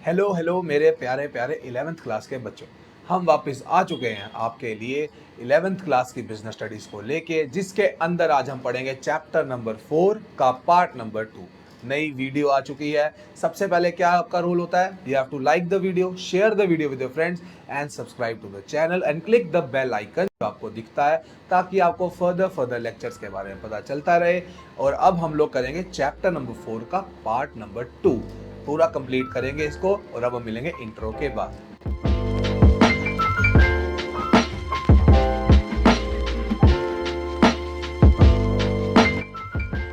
Hello hello मेरे प्यारे प्यारे 11th क्लास के बच्चों। हम वापस आ चुके हैं आपके लिए 11th क्लास की बिजनेस स्टडीज को लेके, जिसके अंदर आज हम पढ़ेंगे चैप्टर नंबर 4 का पार्ट नंबर 2। नई वीडियो आ चुकी है। सबसे पहले क्या आपका रूल होता है, you have to like the video, share the video with your friends and subscribe to the channel and click the bell icon जो आपको दिखता है, ताकि आपको फर्दर लेक्चर्स के बारे में पता चलता रहे। और अब हम लोग करेंगे चैप्टर नंबर 4 का पार्ट नंबर 2, पूरा कंप्लीट करेंगे इसको। और अब हम मिलेंगे इंट्रो के बाद।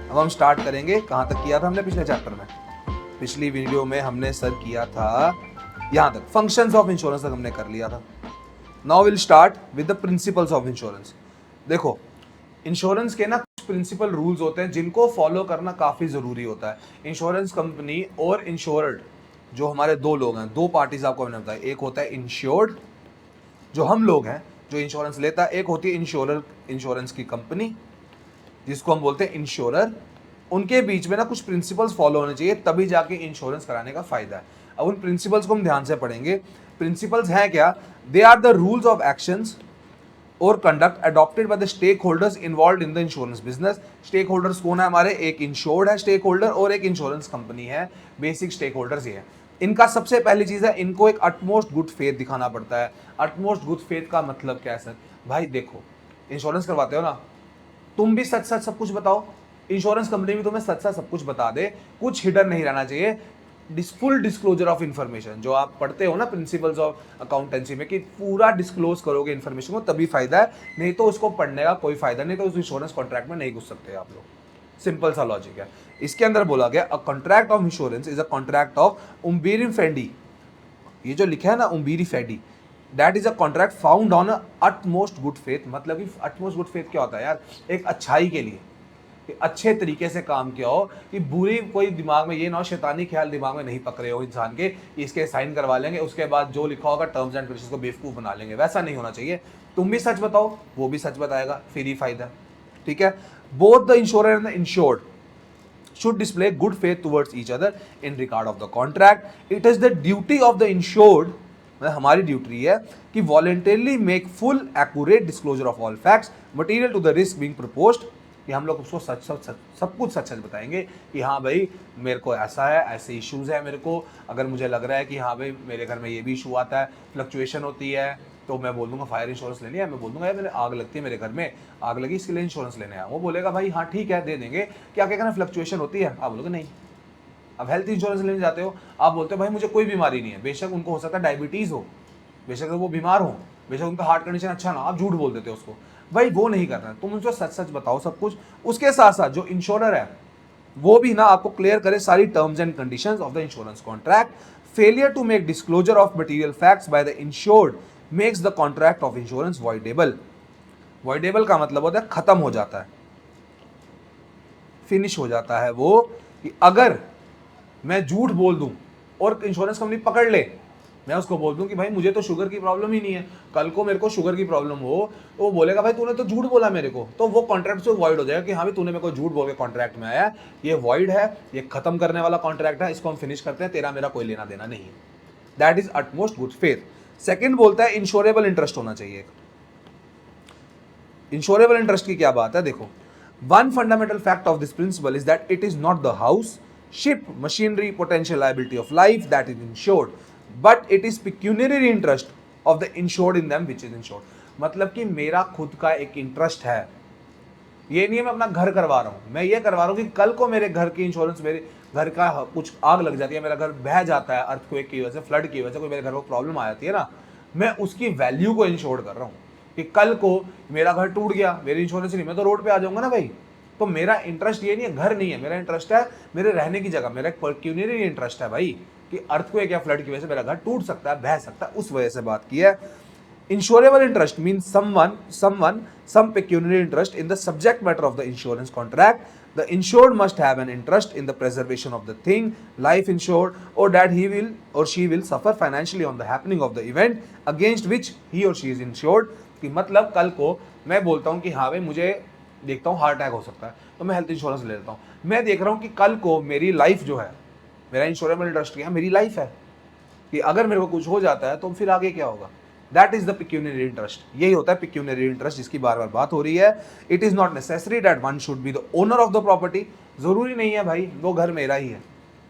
अब हम स्टार्ट करेंगे। कहां तक किया था हमने पिछले चैप्टर में? पिछली वीडियो में हमने सर किया था यहां तक, फंक्शंस ऑफ इंश्योरेंस तक हमने कर लिया था। Now will start with the principles of insurance. देखो, इंश्योरेंस के ना कुछ प्रिंसिपल रूल्स होते हैं जिनको फॉलो करना काफी जरूरी होता है। इंश्योरेंस कंपनी और इंश्योर्ड, जो हमारे दो लोग हैं, दो पार्टीज आपको मैंने बताया। एक होता है इंश्योर्ड, जो हम लोग हैं, जो इंश्योरेंस लेता है। एक होती है इंश्योरर, इंश्योरेंस की कंपनी, जिसको हम बोलते हैं इंश्योरर। उनके बीच में ना कुछ प्रिंसिपल्स फॉलो होने चाहिए, तभी जाके इंश्योरेंस कराने का फायदा है। अब उन प्रिंसिपल्स को हम ध्यान से पढ़ेंगे। प्रिंसिपल्स हैं क्या? They are the rules of actions और conduct adopted by the stakeholders involve in the insurance business. Stakeholders कौन है हमारे? एक इंश्योर्ड है स्टेक होल्डर और एक इंश्योरेंस कंपनी है। बेसिक स्टेक होल्डर्स ये है। इनका सबसे पहली चीज है, इनको एक अटमोस्ट गुड फेथ दिखाना पड़ता है। अटमोस्ट गुड फेथ का मतलब क्या है सर? भाई देखो, इंश्योरेंस करवाते हो ना, तुम भी सच सच सब कुछ बताओ, इंश्योरेंस कंपनी भी तुम्हें सच सच सब कुछ बता दे, कुछ हिडन नहीं रहना चाहिए। फुल डिस्क्लोजर ऑफ इन्फॉर्मेशन, जो आप पढ़ते हो ना प्रिंसिपल्स ऑफ अकाउंटेंसी में, कि पूरा डिस्क्लोज करोगे इन्फॉर्मेशन को, तभी फायदा है। नहीं तो उसको पढ़ने का कोई फायदा नहीं, तो उस इंश्योरेंस कॉन्ट्रैक्ट में नहीं घुस सकते आप लोग। सिंपल सा लॉजिक है। इसके अंदर बोला गया, a contract of insurance is a contract of उम्बीरी फेंडी। ये जो लिखा है ना उम्बीरी fidei, that is a contract found on utmost good faith. मतलब कि अटमोस्ट गुड फेथ क्या होता है यार? एक अच्छाई के लिए, कि अच्छे तरीके से काम किया हो, कि बुरी कोई दिमाग में ये ना हो, शैतानी ख्याल दिमाग में नहीं पकड़े हो इंसान के, इसके साइन करवा लेंगे, उसके बाद जो लिखा होगा टर्म्स एंड कंडीशंस को बेवकूफ बना लेंगे। वैसा नहीं होना चाहिए। तुम भी सच बताओ, वो भी सच बताएगा, फिर ही फायदा है। ठीक है। Both the insurer and the insured should display good faith towards each other in regard of the contract. It is the duty of the insured, हमारी ड्यूटी है कि voluntarily make full accurate disclosure of all facts material to the risk being proposed, कि हम लोग उसको सच सच सब कुछ सच सच बताएंगे कि हाँ भाई मेरे को ऐसा है, ऐसे इश्यूज है मेरे को। अगर मुझे लग रहा है कि हाँ भाई मेरे घर में ये भी इशू आता है, फ्लक्चुएशन होती है, तो मैं बोल दूंगा फायर इंश्योरेंस लेनी है। मैं बोल दूंगा यार मेरे आग लगती है, मेरे घर में आग लगी, इसके लिए इंश्योरेंस लेने आया। वो बोलेगा भाई हाँ ठीक है दे देंगे। क्या क्या कहना, फ्लक्चुएशन होती है? आप बोलोगे नहीं। अब हेल्थ इंश्योरेंस लेने जाते हो, आप बोलते हो भाई मुझे कोई बीमारी नहीं है। बेशक उनको हो सकता है डायबिटीज हो, बेशक वो बीमार हो, बेशक उनका हार्ट कंडीशन अच्छा ना, आप झूठ बोल देते हो उसको। भाई वो नहीं करना है, तुम उनको सच सच बताओ सब कुछ। उसके साथ साथ जो इंश्योरर है वो भी ना आपको क्लियर करे सारी terms and conditions of the insurance contract. Failure to make disclosure of material facts by the insured makes the contract of insurance voidable. Voidable का मतलब होता है खत्म हो जाता है, फिनिश हो जाता है वो। कि अगर मैं झूठ बोल दूं और इंश्योरेंस कंपनी पकड़ ले, मैं उसको बोल दूं कि भाई मुझे तो शुगर की प्रॉब्लम ही नहीं है, कल को मेरे को शुगर की प्रॉब्लम हो, तो वो बोलेगा भाई तूने तो झूठ बोला मेरे को, तो वो कॉन्ट्रैक्ट से वॉइड हो जाएगा कि हाँ भाई तूने मेरे को झूठ बोल के कॉन्ट्रैक्ट में आया, ये वॉइड है, ये खत्म करने वाला कॉन्ट्रैक्ट है, इसको हम फिनिश करते हैं, तेरा मेरा कोई लेना देना नहीं है। That is utmost good faith. Second बोलता है इंश्योरेबल इंटरेस्ट होना चाहिए। इंश्योरेबल इंटरेस्ट की क्या बात है? देखो, one fundamental fact of this principle is that it is not the house, ship, machinery, potential liability of life that is insured, but it is pecuniary interest of the insured in them which is insured. मतलब कि मेरा खुद का एक interest है। ये नहीं है मैं अपना घर करवा रहा हूं, मैं ये करवा रहा हूं कि कल को मेरे घर की इंश्योरेंस, मेरे घर का कुछ आग लग जाती है, मेरा घर बह जाता है अर्थक्वेक की वजह से, फ्लड की वजह से, कोई मेरे घर को प्रॉब्लम आ जाती है ना, मैं उसकी वैल्यू को इंश्योर कर रहा हूं। कि कल को मेरा घर टूट गया, मेरी इंश्योरेंस नहीं, मैं तो रोड पे आ जाऊंगा ना भाई। तो मेरा इंटरेस्ट ये नहीं है, घर नहीं है, मेरा इंटरेस्ट है मेरे रहने की जगह, मेरा एक पर्क्यूनरी इंटरेस्ट है भाई, कि अर्थक्वेक या फ्लड की वजह से मेरा घर टूट सकता है, बह सकता है, उस वजह से बात की है। Insurable interest means some pecuniary interest in the subject matter of the insurance contract. The insured must have an interest in the preservation of the thing, life insured, or that he will or she will suffer financially on the happening of the event against which he or she is insured. कि मतलब कल को मैं बोलता हूँ कि हाँ भाई मुझे देखता हूँ हार्ट अटैक हो सकता है, तो मैं हेल्थ इंश्योरेंस ले लेता हूँ। मैं देख रहा हूँ कि कल को मेरी लाइफ जो है, मेरा इंश्योरेबल इंटरेस्ट क्या है, मेरी लाइफ है, कि अगर मेरे को कुछ हो जाता है तो फिर आगे क्या होगा। दैट इज द पिक्यूनियरी इंटरेस्ट, यही होता है पिक्यूनियरी इंटरेस्ट जिसकी बार बार बात हो रही है। It is not necessary that one should be the owner of the property, जरूरी नहीं है भाई वो घर मेरा ही है,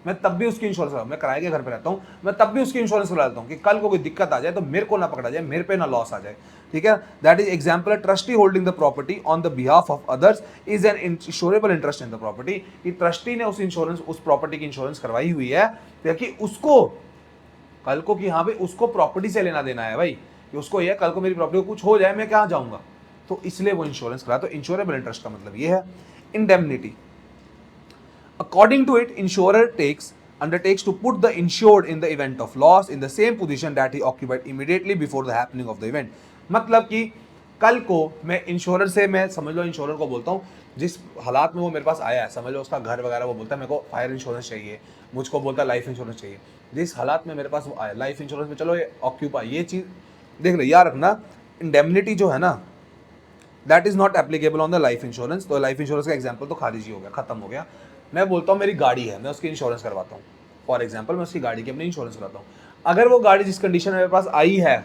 मैं तब भी उसकी इंश्योरेंस करा, मैं किराए के घर पे रहता हूँ, मैं तब भी उसकी इंश्योरेंस करा लेता हूँ कि कल को कोई दिक्कत आ जाए तो मेरे को ना पकड़ा जाए, मेरे पे ना लॉस आ जाए। ठीक है, that is example trustee holding the property on the behalf of others is an insurable interest in the property, कि ट्रस्टी ने उस इंश्योरेंस, उस प्रॉपर्टी की इंश्योरेंस करवाई हुई है ताकि उसको कल को, कि हाँ भाई उसको प्रॉपर्टी से लेना देना है भाई, कि उसको ये कल को मेरी प्रॉपर्टी को कुछ हो जाए मैं कहाँ जाऊंगा, तो इसलिए वो इंश्योरेंस करा। तो इंश्योरेबल इंटरेस्ट का मतलब ये है। Indemnity, according to it, insurer undertakes to put the insured in the event of loss in the same position that he occupied immediately before the happening of the event। मतलब कि कल को मैं insurer से, मैं समझ लो इंश्योरर को बोलता हूँ जिस हालात में वो मेरे पास आया है, समझ लो उसका घर वगैरह, वो बोलता है मेरे को फायर इंश्योरेंस चाहिए, मुझको बोलता है लाइफ इंश्योरेंस चाहिए, जिस हालात में मेरे पास वो आया लाइफ इंश्योरेंस में, चलो ये ऑक्यूपाई, ये चीज़ देख लो याद रखना, इंडेमनिटी जो है ना that is not applicable on the life insurance. तो लाइफ इंश्योरेंस का एग्जाम्पल तो खारिज ही हो गया, खत्म हो गया। मैं बोलता हूँ मेरी गाड़ी है, मैं उसकी इंश्योरेंस करवाता हूँ, फॉर एग्जाम्पल मैं उसकी गाड़ी की अपनी इंश्योरेंस कराता हूँ। अगर वो गाड़ी जिस कंडीशन में मेरे पास आई है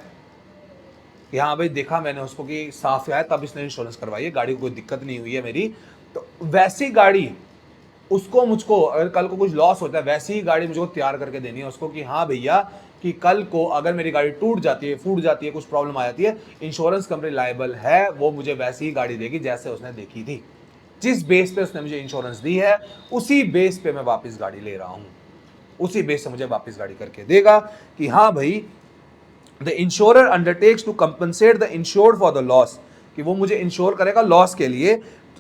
कि हाँ भाई देखा मैंने उसको कि साफ है, तब इसने इंश्योरेंस करवाई है, गाड़ी को कोई दिक्कत नहीं हुई है मेरी, तो वैसी गाड़ी उसको, मुझको अगर कल को कुछ लॉस होता है वैसी ही गाड़ी मुझको तैयार करके देनी है उसको, कि हाँ भैया कि कल को अगर मेरी गाड़ी टूट जाती है, फूट जाती है, कुछ प्रॉब्लम आ जाती है, इंश्योरेंस कंपनी लायबल है, वो मुझे वैसी ही गाड़ी देगी जैसे उसने देखी थी, जिस बेस पे उसने मुझे इंश्योरेंस दी है उसी बेस पे मैं वापस गाड़ी ले रहा हूं, उसी बेस से मुझे वापस गाड़ी करके देगा कि हाँ भाई the insurer undertakes to compensate the insured for the loss, कि वो मुझे इंश्योर करेगा लॉस के लिए,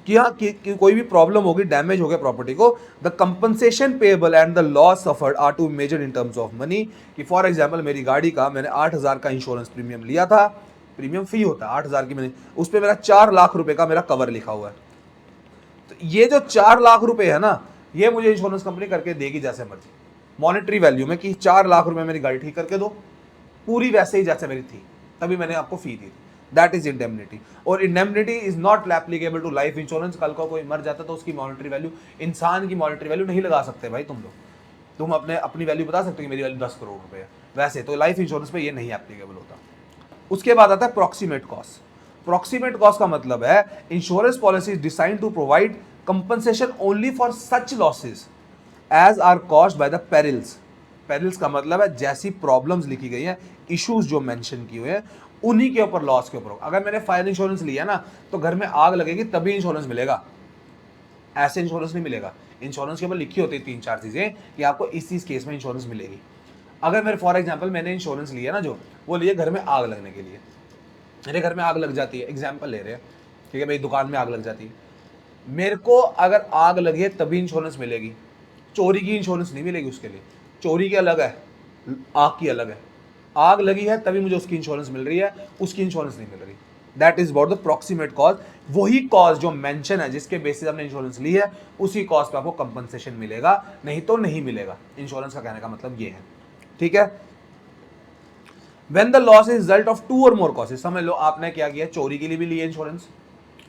कि हाँ कि कोई भी प्रॉब्लम होगी, डैमेज हो गया प्रॉपर्टी को, the compensation payable and the loss suffered are to measured in terms of money. कि फॉर एग्जांपल मेरी गाड़ी का मैंने 8,000 का इंश्योरेंस प्रीमियम लिया था, प्रीमियम फी होता है 8,000 की, मैंने उस पर मेरा 4 लाख रुपए का मेरा कवर लिखा हुआ है, तो ये जो 4 लाख रुपए है ना, ये मुझे इंश्योरेंस कंपनी करके देगी जैसे मर्जी, मॉनेटरी वैल्यू में, कि 4 लाख रुपए मेरी गाड़ी ठीक करके दो, पूरी वैसे ही जैसे मेरी थी, तभी मैंने आपको फी दी। That is indemnity. और indemnity is not applicable to life insurance. कल को कोई मर जाता तो उसकी मॉनेटरी वैल्यू, इंसान की मॉनेटरी वैल्यू नहीं लगा सकते भाई तुम लोग, तुम अपनी वैल्यू बता सकते हो कि मेरी वैल्यू 10 करोड़ रुपए है, वैसे तो लाइफ इंश्योरेंस पे ये नहीं एप्लीकेबल होता। उसके बाद आता है प्रॉक्सीमेट कॉस्ट। प्रॉक्सीमेट कॉस्ट का मतलब है insurance policy is design to provide compensation only for such losses as are caused by the perils. Perils का मतलब है जैसी प्रॉब्लम्स लिखी गई हैं, इश्यूज जो मेंशन किए हुए हैं, उन्हीं के ऊपर, लॉस के ऊपर। अगर मैंने फायर इंश्योरेंस लिया ना तो घर में आग लगेगी तभी इंश्योरेंस मिलेगा, ऐसे इंश्योरेंस नहीं मिलेगा। इंश्योरेंस के ऊपर लिखी होती है 3-4 चीजें कि आपको इस केस में इंश्योरेंस मिलेगी। अगर मेरे फॉर एग्जाम्पल मैंने इंश्योरेंस लिया ना, जो वो लिए घर में आग लगने के लिए, मेरे घर में आग लग जाती है, एग्जाम्पल ले रहे हैं, ठीक है, मेरी दुकान में आग लग जाती है, मेरे को अगर आग लगी है तभी इंश्योरेंस मिलेगी, चोरी की इंश्योरेंस नहीं मिलेगी उसके लिए। चोरी की अलग है, आग की अलग है। आग लगी है तभी मुझे उसकी इंश्योरेंस मिल रही है, उसकी इंश्योरेंस नहीं मिल रही। That is about the proximate cause. वही कॉज जो मेंशन है, जिसके बेसिस हमने इंश्योरेंस ली है, उसी कॉज पे आपको कंपनसेशन मिलेगा, नहीं तो नहीं मिलेगा। इंश्योरेंस का कहने का मतलब ये है, ठीक है। When the loss is result of 2 or more causes, समझ लो आपने क्या किया, चोरी के लिए भी लिया इंश्योरेंस,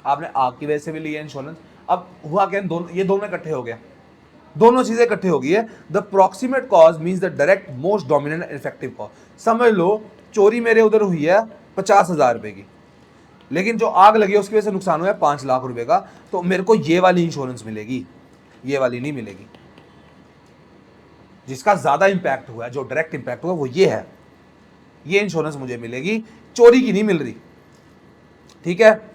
आपने आग की वजह से भी लिया इंश्योरेंस, अब हुआ क्या, ये दोनों इकट्ठे हो गया, दोनों चीजें इकट्ठी हो गई है। The proximate cause means the direct most dominant and effective cause. समझ लो चोरी मेरे उधर हुई है 50,000 रुपए की, लेकिन जो आग लगी है उसकी वजह से नुकसान हुआ है 5 लाख रुपए का, तो मेरे को ये वाली इंश्योरेंस मिलेगी, ये वाली नहीं मिलेगी। जिसका ज्यादा इंपैक्ट हुआ है, जो डायरेक्ट इंपैक्ट हुआ वो ये है, ये इंश्योरेंस मुझे मिलेगी, चोरी की नहीं मिल रही, ठीक है।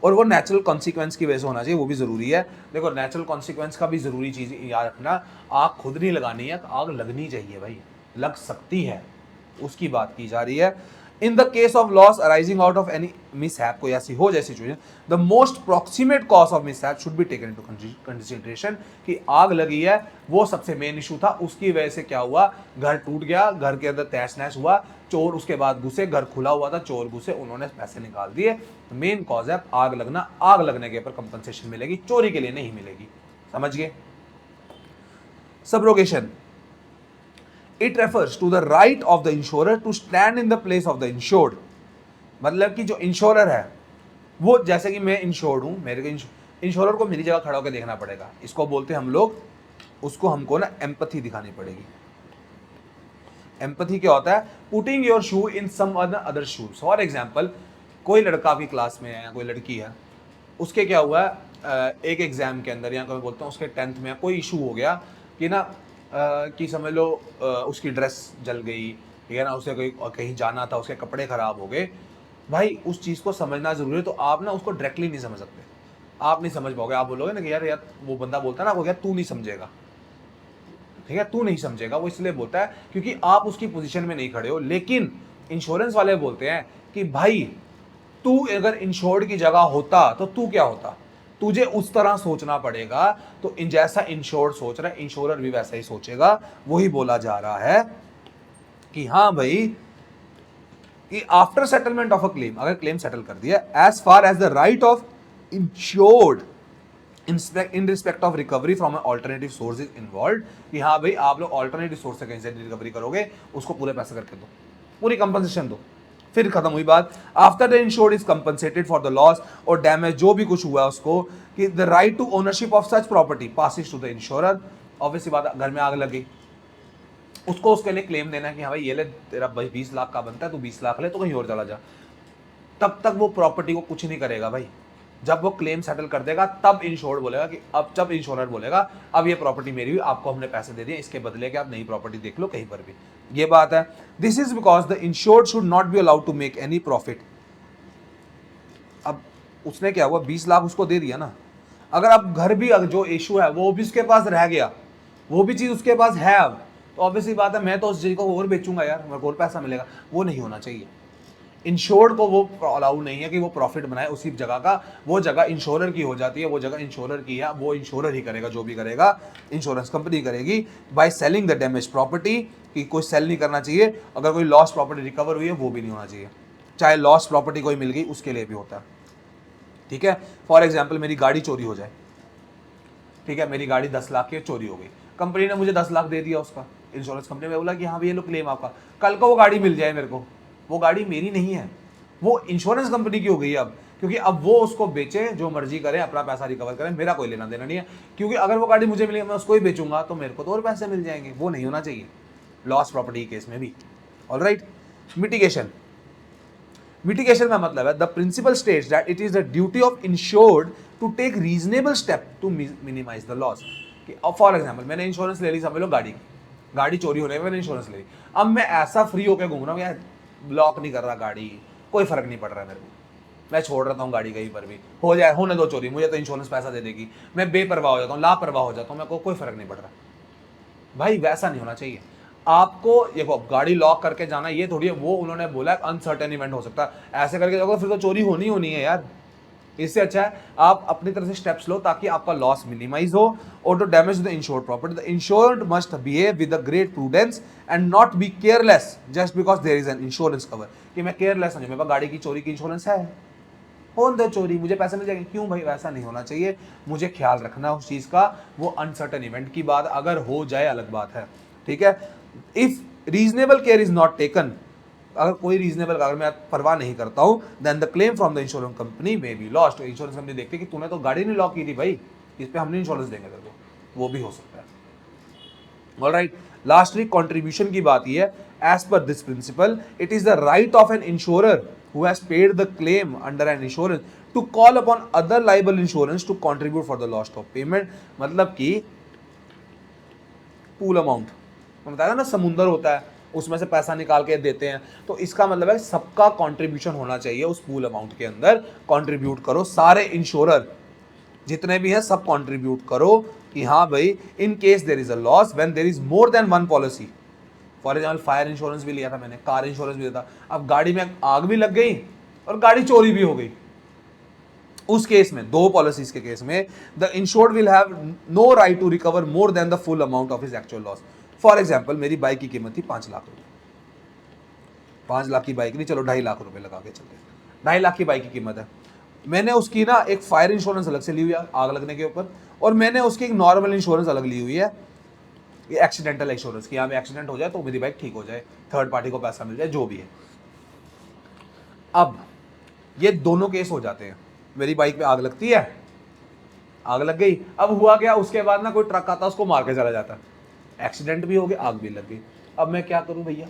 और वो नेचुरल कॉन्सिक्वेंस की वजह से होना चाहिए, वो भी जरूरी है। देखो नेचुरल कॉन्सिक्वेंस का भी जरूरी चीज याद रखना, आग खुद नहीं लगानी है, आग लगनी चाहिए भाई, लग सकती है, उसकी बात की जा रही है। इन the case of loss arising out of any mishap, कोई ऐसी हो जाए situation, the most proximate cause of mishap should be taken into consideration. कि आग लगी है वो सबसे मेन इशू था, उसकी वजह से क्या हुआ, घर टूट गया, घर के अंदर तहस नहस हुआ, चोर उसके बाद घुसे, घर खुला हुआ था, चोर घुसे, उन्होंने पैसे निकाल दिए, मेन कॉज है आग लगना। आग लगने के ऊपर कंपनसेशन मिलेगी, चोरी के लिए नहीं मिलेगी, समझ गए। Subrogation, it refers to the right of the insurer to stand in the place of the insured. मतलब कि जो इंश्योरर है वो, जैसे कि मैं इंश्योर्ड हूं, मेरे को इंश्योरर को मेरी जगह खड़ा होकर देखना पड़ेगा, इसको बोलते हैं हम लोग, उसको हमको ना एम्पैथी दिखानी पड़ेगी। एम्पथी क्या होता है? Putting your shoe in some other shoes. For example, कोई लड़का आपकी क्लास में है या कोई लड़की है, उसके क्या हुआ एक एग्जाम के अंदर, या मैं बोलता हूँ उसके 10th में कोई इशू हो गया कि ना कि समझ लो उसकी ड्रेस जल गई, ठीक है ना, उसे कोई कहीं जाना था, उसके कपड़े खराब हो गए। भाई उस चीज़ को समझना जरूरी है, तो आप ना उसको डायरेक्टली नहीं समझ सकते, आप नहीं समझ पाओगे। आप बोलोगे ना कि यार यार वो बंदा बोलता है ना, वो यार तू नहीं समझेगा, ठीक है, तू नहीं समझेगा, वो इसलिए बोलता है क्योंकि आप उसकी पोजीशन में नहीं खड़े हो। लेकिन इंश्योरेंस वाले बोलते हैं कि भाई तू अगर इंश्योर्ड की जगह होता तो तू क्या होता, तुझे उस तरह सोचना पड़ेगा। तो इन जैसा इंश्योर्ड सोच रहा है, इंश्योरर भी वैसा ही सोचेगा। वही बोला जा रहा है कि हाँ भाई, कि after settlement of a claim, अगर क्लेम सेटल कर दिया, as far as the right of insured in respect of recovery from alternative source is involve, कि हाँ भाई आप लोग ऑल्टरनेटिव सोर्स से कहीं से रिकवरी करोगे, उसको पूरे पैसे करके दो, पूरी कंपनसेशन दो, फिर खत्म हुई बात। After the insured is compensated for the loss और डैमेज जो भी कुछ हुआ उसको, कि the right to ownership of such property passes to the insurer. Obviously बात, घर में आग लगी, उसको उसके लिए क्लेम देना है कि हाँ भाई ये ले, तेरा 20 लाख का बनता है, तू 20 लाख ले, तो कहीं और चला जा। तब तक वो प्रॉपर्टी को कुछ नहीं करेगा भाई। जब वो क्लेम सेटल कर देगा तब इंश्योर्ड बोलेगा कि अब, जब इंश्योरर बोलेगा अब ये प्रॉपर्टी मेरी हुई, आपको हमने पैसे दे दिए, इसके बदले कि आप नई प्रॉपर्टी देख लो कहीं पर भी। ये बात है। This is because the insured should not be allowed to make any profit. अब उसने क्या हुआ, 20 लाख उसको दे दिया ना, अगर अब घर भी जो इशू है वो भी उसके पास रह गया, वो भी चीज उसके पास है अब, तो ऑब्वियसली बात है मैं तो उस चीज को और बेचूंगा यार, मेरे को और पैसा मिलेगा। वो नहीं होना चाहिए। इंश्योर्ड को वो अलाउ नहीं है कि वो प्रॉफिट बनाए उसी जगह का, वो जगह इंश्योरर की हो जाती है, वो जगह इंश्योरर की है, वो इंश्योरर ही करेगा, जो भी करेगा इंश्योरेंस कंपनी करेगी। By selling the damage property, कि कोई सेल नहीं करना चाहिए। अगर कोई लॉस प्रॉपर्टी रिकवर हुई है वो भी नहीं होना चाहिए, चाहे लॉस प्रॉपर्टी कोई मिल गई उसके लिए भी होता है, ठीक है। फॉर एग्जाम्पल मेरी गाड़ी चोरी हो जाए, ठीक है, मेरी गाड़ी 10 लाख की चोरी हो गई, कंपनी ने मुझे 10 लाख दे दिया, उसका इंश्योरेंस कंपनी में बोला कि हाँ भैया लो क्लेम आपका, कल को वो गाड़ी मिल जाए मेरे को, वो गाड़ी मेरी नहीं है, वो इंश्योरेंस कंपनी की हो गई अब, क्योंकि अब वो उसको बेचे, जो मर्जी करे, अपना पैसा रिकवर करे, मेरा कोई लेना देना नहीं है। क्योंकि अगर वो गाड़ी मुझे मिलेगी, मैं उसको ही बेचूंगा, तो मेरे को तो और पैसे मिल जाएंगे। वो नहीं होना चाहिए लॉस प्रॉपर्टी केस में भी। Alright, mitigation. मिटिगेशन का मतलब है the principle states that it is the duty of insured to take reasonable step to minimise the loss. For example मैंने इंश्योरेंस ले ली, समझ लो गाड़ी की, गाड़ी चोरी होने में मैंने इंश्योरेंस ले ली, अब मैं ऐसा फ्री होकर घूम रहा हूँ यार, ब्लॉक नहीं कर रहा गाड़ी, कोई फर्क नहीं पड़ रहा है मेरे को, मैं छोड़ रहा हूँ गाड़ी कहीं पर भी, हो जाए होने दो चोरी, मुझे तो इंश्योरेंस पैसा दे देगी, मैं बेपरवाह हो जाता हूँ, लापरवाह हो जाता हूँ, मेरे को कोई फर्क नहीं पड़ रहा। भाई वैसा नहीं होना चाहिए। आपको देखो गाड़ी लॉक करके जाना ये थोड़ी है, वो उन्होंने बोला अनसर्टेन इवेंट हो सकता है, ऐसे करके जाओगे फिर तो चोरी होनी होनी है यार। इससे अच्छा है आप अपनी तरफ से स्टेप्स लो ताकि आपका लॉस मिनिमाइज हो और to damage the insured property. The insured must behave with the great prudence and not be careless just because there is an insurance cover. कि मैं केयरलेस नहीं, मेरे पास गाड़ी की चोरी की इंश्योरेंस है, हो दो चोरी मुझे पैसे मिल जाएंगे, क्यों भाई, वैसा नहीं होना चाहिए। मुझे ख्याल रखना उस चीज का, वो अनसर्टेन इवेंट की बात अगर हो जाए अलग बात है, ठीक है। If reasonable care is not taken, अगर कोई रीजनेबल, अगर मैं परवाह नहीं करता हूं, then the claim from the insurance company may be lost. Insurance company देखती है कि तूने तो गाड़ी नहीं लॉक की थी भाई, इस पे हम नहीं इंश्योरेंस देंगे तेरे को, वो भी हो सकता है। ऑलराइट, लास्टली कंट्रीब्यूशन की बात ये है, as per this principle it is the right of an insurer who has paid the claim under an insurance to call upon other liable insurance to contribute for the loss of payment। मतलब कि pool amount, मैं बताया ना समुंदर होता है उसमें से पैसा निकाल के देते हैं, तो इसका मतलब है सबका कंट्रीब्यूशन होना चाहिए उस पूल अमाउंट के अंदर। कंट्रीब्यूट करो सारे इंश्योरर जितने भी हैं, सब कंट्रीब्यूट करो कि हाँ भाई in case there is a loss when there is more than one policy. For example fire insurance भी लिया था मैंने, कार इंश्योरेंस भी लिया था, अब गाड़ी में आग भी लग गई और गाड़ी चोरी भी हो गई, उस केस में, दो पॉलिसीज के केस में, the insured will have no right to recover more than the full amount of his actual loss. For example मेरी बाइक की कीमत थी 5 लाख रुपए, 5 लाख की बाइक नहीं, चलो 2.5 लाख रुपए लगा के चलते, 2.5 लाख की बाइक की कीमत है। मैंने उसकी ना एक फायर इंश्योरेंस अलग से ली हुई है आग लगने के ऊपर, और मैंने उसकी एक नॉर्मल इंश्योरेंस अलग ली हुई है, ये एक्सीडेंटल इंश्योरेंस की, यहाँ पे एक्सीडेंट हो जाए तो मेरी बाइक ठीक हो जाए, थर्ड पार्टी को पैसा मिल जाए, जो भी है। अब ये दोनों केस हो जाते हैं, मेरी बाइक पे आग लगती है, आग लग गई, अब हुआ क्या, उसके बाद ना कोई ट्रक आता है उसको मार के चला जाता है, एक्सीडेंट भी हो गया, आग भी लग गई। अब मैं क्या करूं भैया,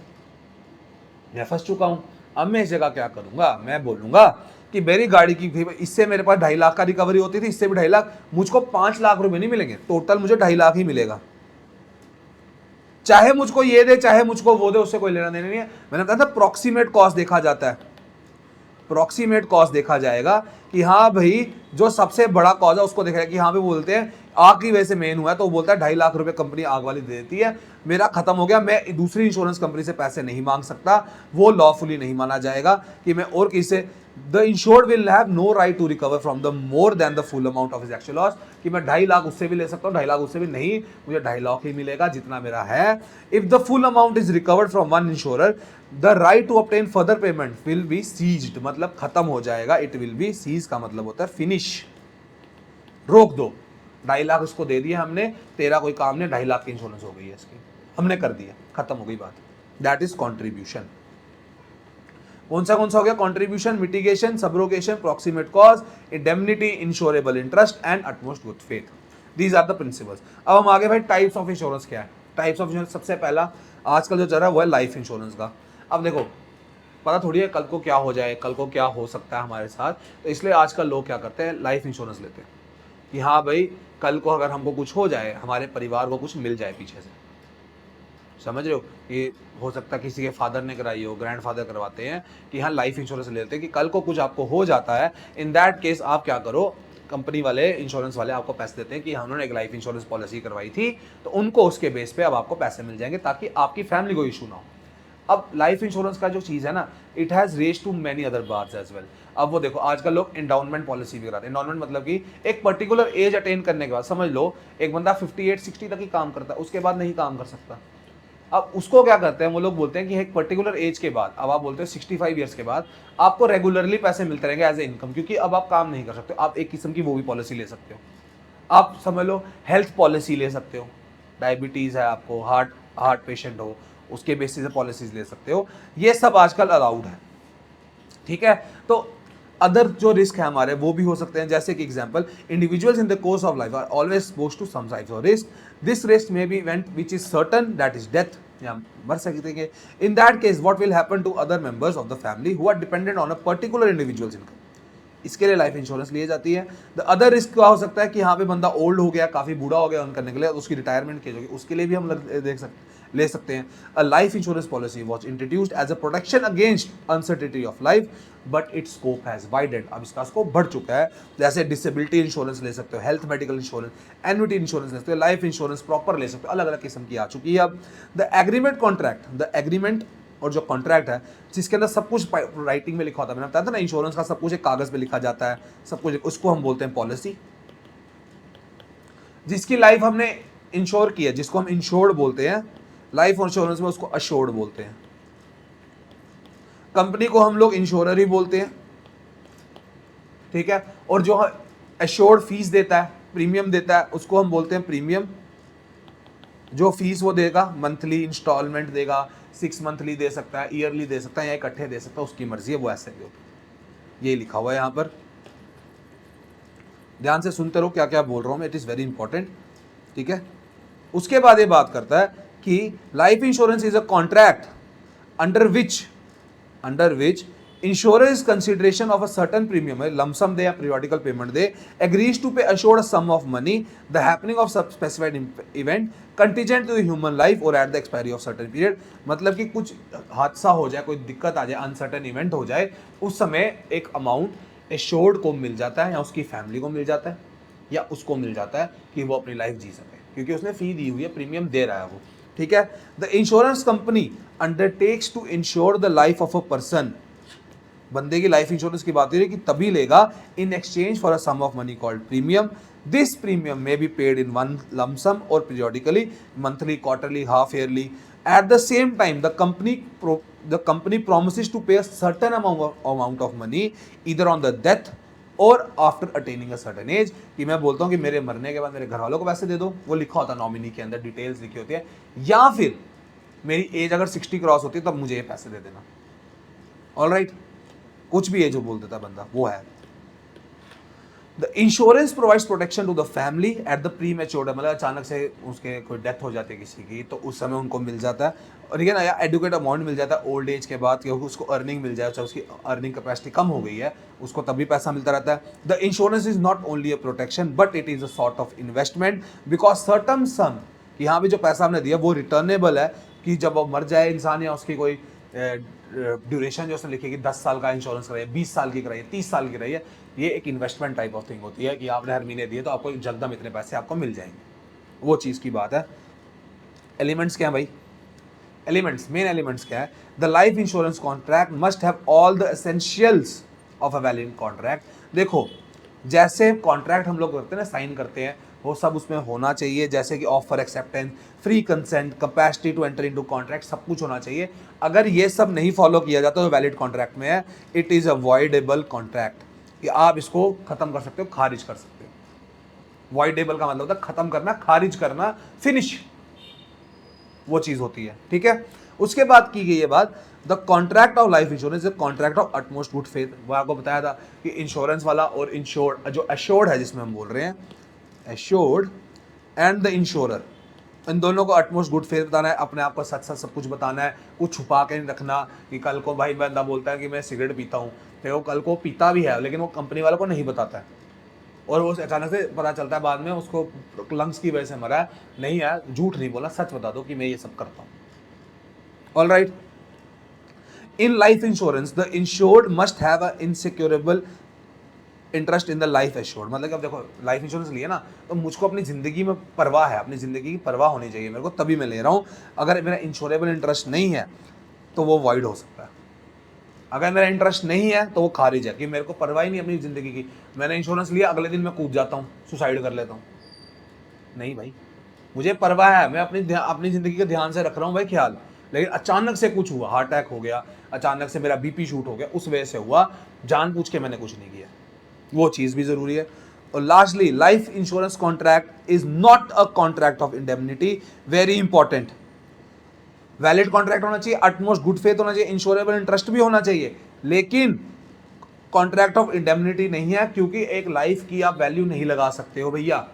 मैं फंस चुका हूं। अब मैं इस जगह क्या करूंगा, मैं बोलूंगा कि मेरी गाड़ी की इससे मेरे पास 2.5 लाख का रिकवरी होती थी, इससे भी 2.5 लाख, मुझको 5 लाख रुपए नहीं मिलेंगे, टोटल मुझे 2.5 लाख ही मिलेगा। चाहे मुझको ये दे चाहे मुझको वो दे, उससे कोई लेना देना नहीं है। मैंने बताया था प्रोक्सीमेट कॉस्ट देखा जाता है, प्रोक्सीमेट कॉस्ट देखा जाएगा कि हाँ भाई जो सबसे बड़ा कॉज है उसको देखा जाएगा कि हाँ भाई बोलते हैं आग की वजह से मेन हुआ है, तो वो बोलता है 2.5 लाख रुपए कंपनी आग वाली दे देती है, मेरा खत्म हो गया, मैं दूसरी इंश्योरेंस कंपनी से पैसे नहीं मांग सकता, वो लॉफुली नहीं माना जाएगा कि मैं और किसी से, the insured will have no right to recover from the more than the full amount of his actual loss, कि मैं 2.5 लाख उससे भी ले सकता हूँ, 2.5 लाख उससे भी नहीं, मुझे 2.5 लाख ही मिलेगा जितना मेरा है। If the full amount is recovered from one insurer, the right to obtain further payment will be ceased, मतलब खत्म हो जाएगा, इट विल बी सीज का मतलब होता है फिनिश, रोक दो। 2.5 लाख उसको दे दिए हमने, तेरा कोई काम नहीं, 2.5 लाख की इंश्योरेंस हो गई है इसकी, हमने कर दिया, खत्म हो गई बात। That is contribution. कौन सा हो गया, contribution, mitigation, subrogation, proximate cause, indemnity, insurable interest and utmost good faith, these are the principles. अब हम आगे भाई टाइप्स ऑफ इंश्योरेंस क्या है। टाइप्स ऑफ इंश्योरेंस, सबसे पहला आजकल जो चल रहा है वो है लाइफ इंश्योरेंस का। अब देखो पता थोड़ी है कल को क्या हो जाए, कल को क्या हो सकता है हमारे साथ, तो इसलिए आजकल लोग क्या करते हैं, लाइफ इंश्योरेंस लेते हैं कि हाँ भाई कल को अगर हमको कुछ हो जाए, हमारे परिवार को कुछ मिल जाए पीछे से, समझ रहे हो। ये हो सकता है किसी के फादर ने कराई हो, ग्रैंडफादर करवाते हैं कि हाँ लाइफ इंश्योरेंस लेते हैं कि कल को कुछ आपको हो जाता है, इन दैट केस आप क्या करो, कंपनी वाले, इंश्योरेंस वाले आपको पैसे देते हैं कि उन्होंने एक लाइफ इंश्योरेंस पॉलिसी करवाई थी, तो उनको उसके बेस पे अब आपको पैसे मिल जाएंगे ताकि आपकी फैमिली को इशू ना हो। अब लाइफ इंश्योरेंस का जो चीज़ है ना, it has raise to many other bars as well. अब वो देखो आजकल लोग एंडाउनमेंट पॉलिसी भी कराते हैं। एंडाउनमेंट मतलब कि एक पर्टिकुलर एज अटेन करने के बाद, समझ लो एक बंदा 58-60 तक ही काम करता है, उसके बाद नहीं काम कर सकता। अब उसको क्या करते हैं वो लोग, बोलते हैं कि एक पर्टिकुलर एज के बाद, अब आप बोलते हो 65 ईयर्स के बाद आपको रेगुलरली पैसे मिलते रहेंगे एज ए इनकम, क्योंकि अब आप काम नहीं कर सकते, आप एक किस्म की वो भी पॉलिसी ले सकते हो। आप समझ लो हेल्थ पॉलिसी ले सकते हो, डायबिटीज़ है आपको, हार्ट पेशेंट हो, उसके बेसिस से पॉलिसीज ले सकते हो, ये सब आजकल अलाउड है, ठीक है। तो अदर जो रिस्क है हमारे वो भी हो सकते हैं, जैसे कि example, individuals in the course of life are always exposed to some types of risk, this risk may be event which is certain, that is death, या मर सकते हैं। In that case what will happen to other members of the family who are dependent on a particular individuals income, इसके लिए life insurance ली जाती है। The other risk क्या हो सकता है कि यहाँ पे बंदा ओल्ड हो गया, काफ़ी बूढ़ा हो गया, अर्न करने के लिए, उसकी रिटायरमेंट की होगी, उसके लिए भी हम ले सकते हैं। A life insurance policy was introduced as a protection against uncertainty of life, but its scope has वाइडेड, अब इसका स्कोप बढ़ चुका है। जैसे डिसेबिलिटी इंश्योरेंस ले सकते हो, health medical insurance, annuity insurance ले सकते हो, लाइफ इंश्योरेंस प्रॉपर ले सकते हो, अलग अलग किस्म की आ चुकी है अब। The agreement contract, the agreement और जो कॉन्ट्रैक्ट है जिसके अंदर सब कुछ राइटिंग में लिखा होता है, मैंने बताया था ना इंश्योरेंस का सब कुछ एक कागज पे लिखा जाता है, सब कुछ, उसको हम बोलते हैं पॉलिसी। जिसकी लाइफ हमने इंश्योर की है, जिसको हम इंश्योर्ड बोलते हैं, लाइफ इंश्योरेंस में उसको अश्योर्ड बोलते हैं। कंपनी को हम लोग इंश्योरर ही बोलते हैं, ठीक है। और जो अश्योर्ड फीस देता है, प्रीमियम देता है, उसको हम बोलते हैं प्रीमियम। जो फीस वो देगा, मंथली इंस्टॉलमेंट देगा, 6 मंथली दे सकता है, ईयरली दे सकता है, या इकट्ठे दे सकता है, उसकी मर्जी है, वो ऐसे भी होता है। ये लिखा हुआ है यहाँ पर, ध्यान से सुनते रहो क्या क्या बोल रहा हूँ मैं, इट इज़ वेरी इंपॉर्टेंट, ठीक है। उसके बाद ये बात करता है कि life insurance is a contract under which insurer is consideration of a certain premium, lump sum दे या पीरियोडिकल पेमेंट दे, agrees to pay assured sum of money, the happening of specified event contingent to human life or at the expiry of certain period, मतलब कि कुछ हादसा हो जाए, कोई दिक्कत आ जाए, अनसर्टन इवेंट हो जाए, उस समय एक अमाउंट एश्योर्ड को मिल जाता है, या उसकी फैमिली को मिल जाता है, या उसको मिल जाता है कि वो अपनी लाइफ जी सके, क्योंकि उसने फी दी हुई है, प्रीमियम दे रहा है वो, ठीक है। The insurance company undertakes to insure the life of a person, बंदे की लाइफ इंश्योरेंस की बात हो रही है कि तभी लेगा, in exchange for a sum of money called premium, this premium may be paid in one lump sum or periodically, monthly, quarterly, half yearly, at the same time the company promises to pay a certain amount of money either on the death और after attaining अ certain as, कि मैं बोलता हूँ कि मेरे मरने के बाद मेरे घर वालों को पैसे दे दो, वो लिखा होता है नॉमिनी के अंदर, डिटेल्स लिखी होती है, या फिर मेरी एज अगर 60 क्रॉस होती है तब मुझे ये पैसे दे देना, ऑलराइट, कुछ भी है जो बोल देता बंदा वो है। The insurance provides protection to the family at the pre matured, मतलब अचानक से उसके कोई डेथ हो जाती है किसी की तो उस समय उनको मिल जाता है, और ये ना या एडुकेट अमाउंट मिल जाता है ओल्ड एज के बाद, क्योंकि उसको अर्निंग मिल जाए, चाहे उसकी अर्निंग कैपेसिटी कम हो गई है उसको तब भी पैसा मिलता रहता है। The insurance is not only a protection but it is a sort of investment because certain सम, कि यहाँ भी जो पैसा हमने दिया वो रिटर्नेबल है, कि जब वो मर जाए इंसान या उसकी कोई ड्यूरेशन जो उसने लिखी कि 10 साल का इंश्योरेंस कराइए, 20 साल की कराइए, 30 साल की कराइए, ये एक इन्वेस्टमेंट टाइप ऑफ थिंग होती है कि आपने हर महीने दिए तो आपको जल्दम इतने पैसे आपको मिल जाएंगे, वो चीज़ की बात है। एलिमेंट्स क्या है भाई? एलिमेंट्स, मेन एलिमेंट्स क्या है? The life insurance contract must have all the essentials of a valid contract. देखो, जैसे कॉन्ट्रैक्ट हम लोग करते हैं ना, साइन करते हैं, वो सब उसमें होना चाहिए, जैसे कि offer acceptance, free consent, capacity to enter into contract, सब कुछ होना चाहिए। अगर ये सब नहीं फॉलो किया जाता तो वैलिड कॉन्ट्रैक्ट में है, it is a voidable contract, कि आप इसको खत्म कर सकते हो, खारिज कर सकते हो। वॉइडेबल का मतलब होता है खत्म करना, खारिज करना, फिनिश, वो चीज होती है, ठीक है। उसके बाद की गई ये बात, the contract of life insurance is contract of utmost good faith. वो आपको बताया था कि इंश्योरेंस वाला और इंश्योर्ड, जो एश्योर्ड है जिसमें हम बोल रहे हैं, एश्योर्ड एंड द इंश्योरर, इन दोनों को अटमोस्ट गुड फेथ बताना है, अपने आप को सच सच सब कुछ बताना है, कुछ छुपा के नहीं रखना, कि कल को भाई बंदा बोलता है कि मैं सिगरेट पीता हूँ, तो वो कल को पीता भी है लेकिन वो कंपनी वालों को नहीं बताता है, और वो अचानक से पता चलता है बाद में उसको लंग्स की वजह से मरा है। नहीं यार, झूठ नहीं बोला, सच बता दो कि मैं ये सब करता हूँ। All right. In life insurance the insured must have a insurable interest in the life assured, मतलब कि अब देखो लाइफ इंश्योरेंस लिए ना, तो मुझको अपनी ज़िंदगी में परवाह है, अपनी ज़िंदगी की परवाह होनी चाहिए मेरे को, तभी मैं ले रहा हूँ। अगर मेरा इंश्योरेबल इंटरेस्ट नहीं है तो वो वॉइड हो सकता है। अगर मेरा इंटरेस्ट नहीं है तो वो खारिज है, कि मेरे को परवाह ही नहीं अपनी ज़िंदगी की, मैंने इंश्योरेंस लिया, अगले दिन मैं कूद जाता हूँ, सुसाइड कर लेता हूँ। नहीं भाई, मुझे परवाह है, मैं अपनी ज़िंदगी का ध्यान से रख रहा हूँ भाई ख्याल, लेकिन अचानक से कुछ हुआ, हार्ट अटैक हो गया, अचानक से मेरा बीपी शूट हो गया, उस वजह से हुआ, जानबूझ के मैंने कुछ नहीं किया, वो चीज़ भी ज़रूरी है। और lastly, life insurance contract is not a contract of indemnity, very important. Valid contract होना चाहिए, अटमोस्ट गुड फेथ होना चाहिए, इंश्योरेबल इंटरेस्ट भी होना चाहिए, लेकिन कॉन्ट्रैक्ट ऑफ इंडेमनिटी नहीं है, क्योंकि एक लाइफ की आप वैल्यू नहीं लगा सकते हो भैया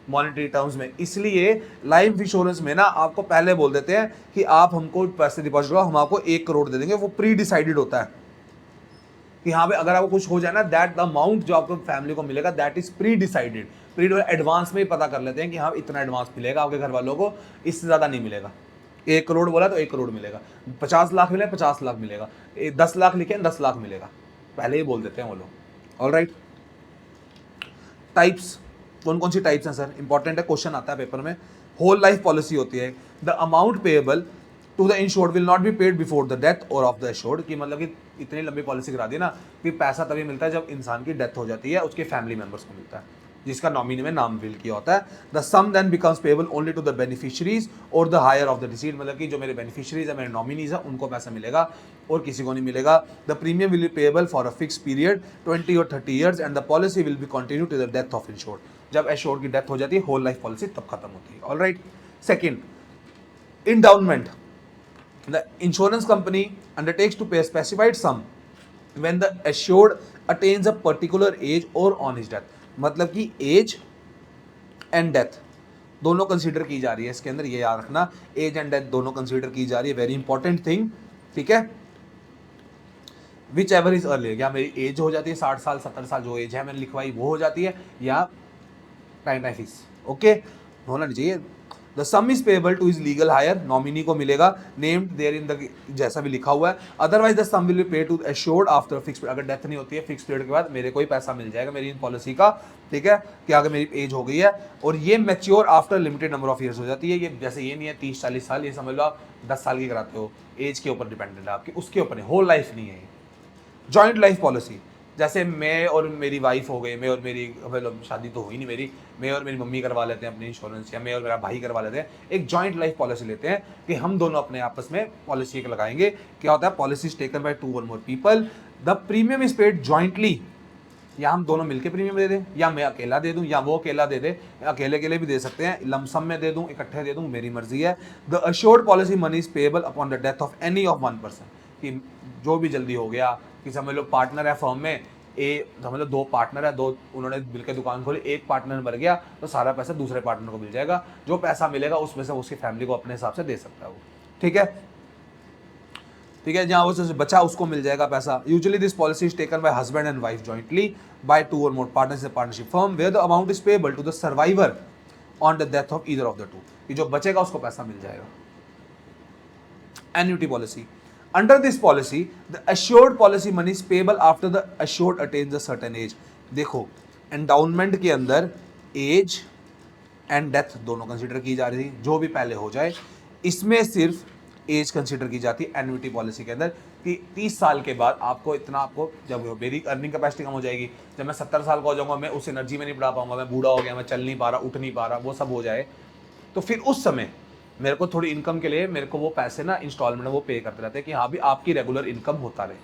मॉनेटरी टर्म्स में। इसलिए लाइफ इंश्योरेंस में ना आपको पहले बोल देते हैं कि आप हमको पैसे डिपॉजिट करो, हम आपको 1 करोड़ दे देंगे, वो प्री डिसाइडेड होता है कि हाँ भाई अगर आपको कुछ हो जाए ना, दैट द अमाउंट जो आपको फैमिली को मिलेगा that is pre decided. Pre advance में ही पता कर लेते हैं कि हाँ इतना एडवांस मिलेगा आपके घर वालों को, इससे ज़्यादा नहीं मिलेगा। 1 करोड़ बोला तो 1 करोड़ मिलेगा, 50 लाख मिले 50 लाख मिलेगा, 10 लाख लिखे 10 लाख मिलेगा, पहले ही बोल देते हैं वो लोग। All right. टाइप्स, कौन कौन सी टाइप्स हैं सर? इंपॉर्टेंट है, क्वेश्चन आता है पेपर में। होल लाइफ पॉलिसी होती है, the amount payable to the insured will not be paid before the death और ऑफ द एश्योर्ड, की मतलब कि इतनी लंबी पॉलिसी करा दी ना कि पैसा तभी मिलता है जब इंसान की डेथ हो जाती है, उसके फैमिली मेंबर्स को मिलता है जिसका नॉमिनी में नाम फिल किया होता है। The sum then becomes payable only to the beneficiaries or the heir of the deceased, मतलब कि जो मेरे बेनिफिशियरीज है, मेरे नॉमिनीज है, उनको पैसा मिलेगा और किसी को नहीं मिलेगा। The premium will be payable for a fix period 20 और 30 years and the policy will be continue to the death of insured. जब एश्योर्ड की डेथ हो जाती है होल लाइफ पॉलिसी तब खत्म होती है। All right. Second, endowment, the insurance company undertakes to pay a specified sum when the assured attains a particular age or on his death, मतलब कि एज एंड डेथ दोनों कंसीडर की जा रही है इसके अंदर, ये याद रखना, एज एंड डेथ दोनों कंसीडर की जा रही है, वेरी इंपॉर्टेंट थिंग, ठीक है। विच एवर इज अर्लियर, क्या मेरी एज हो जाती है 60 साल 70 साल, जो एज है मैंने लिखवाई वो हो जाती है, या टाइम फीस, ओके, होना नहीं चाहिए। The some is payable two is legal higher, nominee को मिलेगा, नेम्ड देयर इन द, जैसा भी लिखा हुआ है। Otherwise the sum will be paid to assured after fix, अगर डेथ नहीं होती है फिक्स पीरियड के बाद मेरे को ही पैसा मिल जाएगा मेरी इन पॉलिसी का, ठीक है, कि अगर मेरी एज हो गई है, और ये mature after limited number of years हो जाती है। ये जैसे ये नहीं है 30-40 साल, ये समझ लो आप 10 साल की कराते हो, एज के ऊपर डिपेंडेंट है आपकी, उसके ऊपर होल लाइफ नहीं है। जॉइंट लाइफ पॉलिसी, जैसे मैं और मेरी वाइफ हो गई, मैं और मेरी, मतलब शादी तो हुई नहीं मेरी, मैं और मेरी मम्मी करवा लेते हैं अपनी इंश्योरेंस, या मैं और मेरा भाई करवा लेते हैं, एक जॉइंट लाइफ पॉलिसी लेते हैं कि हम दोनों अपने आपस में पॉलिसी एक लगाएंगे। क्या होता है, policy taken by 2 or more people, the premium is paid jointly, या हम दोनों मिलकर प्रीमियम दे दें, या मैं अकेला दे दूं, या वो अकेला दे दे, अकेले के लिए भी दे सकते हैं, लमसम में दे दूं, इकट्ठे दे दूं, मेरी मर्जी है। The assured policy money is payable upon the death of any of one person, कि जो भी जल्दी हो गया, कि समझ लो पार्टनर है फर्म में, समझ लो दो पार्टनर है, दो उन्होंने मिलकर दुकान खोली, एक पार्टनर मर गया तो सारा पैसा दूसरे पार्टनर को मिल जाएगा, जो पैसा मिलेगा उसमें से उसकी फैमिली को अपने हिसाब से दे सकता है वो, ठीक है। ठीक है, जहां वो बचा उसको मिल जाएगा पैसा। Usually this policy is taken by husband and wife jointly by 2 or more partners in partnership firm where the amount is payable to the survivor on the death of either of the two, कि जो बचेगा उसको पैसा मिल जाएगा। Annuity policy, under this policy the assured policy money is payable after the assured attains a certain age. देखो endowment के अंदर एज एंड डेथ दोनों कंसीडर की जा रही थी, जो भी पहले हो जाए। इसमें सिर्फ एज कंसीडर की जाती है एन्युटी पॉलिसी के अंदर, कि 30 साल के बाद आपको इतना, आपको जब मेरी अर्निंग कैपेसिटी कम हो जाएगी, जब मैं 70 साल का हो जाऊंगा, मैं उस एनर्जी में नहीं बढ़ा पाऊंगा, मैं बूढ़ा हो गया, मैं चल नहीं पा रहा, उठ नहीं पा रहा, वो सब हो जाए, तो फिर उस समय मेरे को थोड़ी इनकम के लिए मेरे को वो पैसे ना इंस्टॉलमेंट वो पे करते रहते हैं, कि हाँ भी आपकी रेगुलर इनकम होता रहे,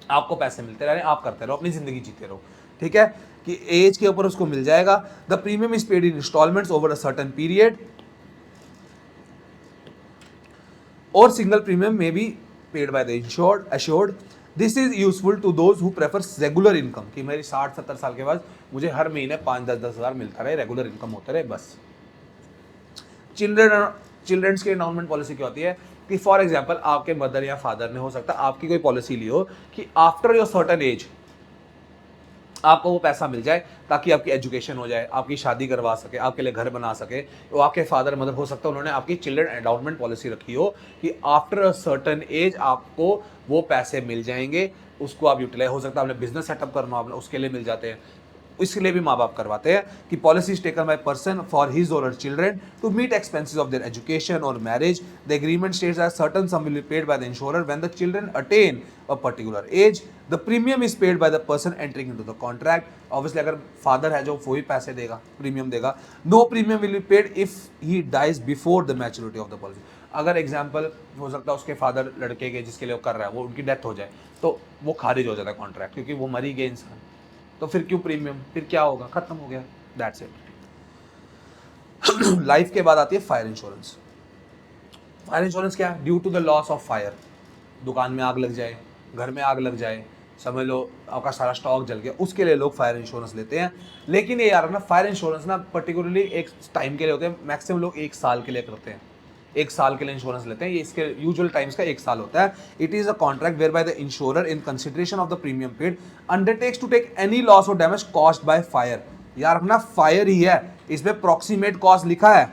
आपको पैसे मिलते रहे, आप करते रहो, अपनी जिंदगी जीते रहो, ठीक है। कि एज के ऊपर उसको मिल जाएगा। The premium is paid in instalments over a certain period और single premium may be paid by the insured assured. This is useful to those who prefer regular income, कि मेरी 60-70 साल के बाद मुझे हर महीने 5-10 हज़ार मिलता रहे, रेगुलर इनकम होता रहे बस। चिल्ड्रंस की एंडाउनमेंट पॉलिसी क्या होती है, कि फॉर एग्जांपल आपके मदर या फादर ने हो सकता है आपकी कोई पॉलिसी ली हो कि आफ्टर योर सर्टेन एज आपको वो पैसा मिल जाए ताकि आपकी एजुकेशन हो जाए, आपकी शादी करवा सके, आपके लिए घर बना सके। तो आपके फादर मदर हो सकता है उन्होंने आपकी चिल्ड्रन एंडाउनमेंट पॉलिसी रखी हो कि आफ्टर अ सर्टेन एज आपको वो पैसे मिल जाएंगे, उसको आप यूटिलाइज, हो सकता है आपने बिजनेस सेटअप करना हो, उसके लिए मिल जाते हैं, इसके लिए भी माँ बाप करवाते हैं। कि policy is taken by person for his or her children to meet expenses of their education or marriage. The agreement states that certain sum will be paid by the insurer when the children attain a particular age. The premium is paid by the person entering into the contract. Obviously अगर father है जो वो ही पैसे देगा, premium देगा। No premium will be paid if he dies before the maturity of the policy. अगर example हो सकता है उसके फादर लड़के के जिसके लिए वो कर रहा है वो उनकी डेथ हो जाए तो वो खारिज हो जाता है कॉन्ट्रैक्ट, क्योंकि वो मरी गए इंसान, तो फिर क्यों प्रीमियम, फिर क्या होगा, खत्म हो गया, दैट्स इट। लाइफ के बाद आती है फायर इंश्योरेंस। फायर इंश्योरेंस क्या है, due to the loss of fire, दुकान में आग लग जाए, घर में आग लग जाए, समझ लो आपका सारा स्टॉक जल गया, उसके लिए लोग फायर इंश्योरेंस लेते हैं। लेकिन ये यार ना फायर इंश्योरेंस ना पर्टिकुलरली एक टाइम के लिए होते हैं, मैक्सिमम लोग 1 साल के लिए करते हैं, 1 साल के लिए इंश्योरेंस लेते हैं, ये इसके यूजुअल टाइम्स का 1 साल होता है। It is a contract whereby the insurer in consideration of the premium paid undertakes to take any loss और डैमेज कॉस्ड बाय फायर। यार अपना फायर ही है, इसमें प्रॉक्सिमेट कॉस्ट लिखा है,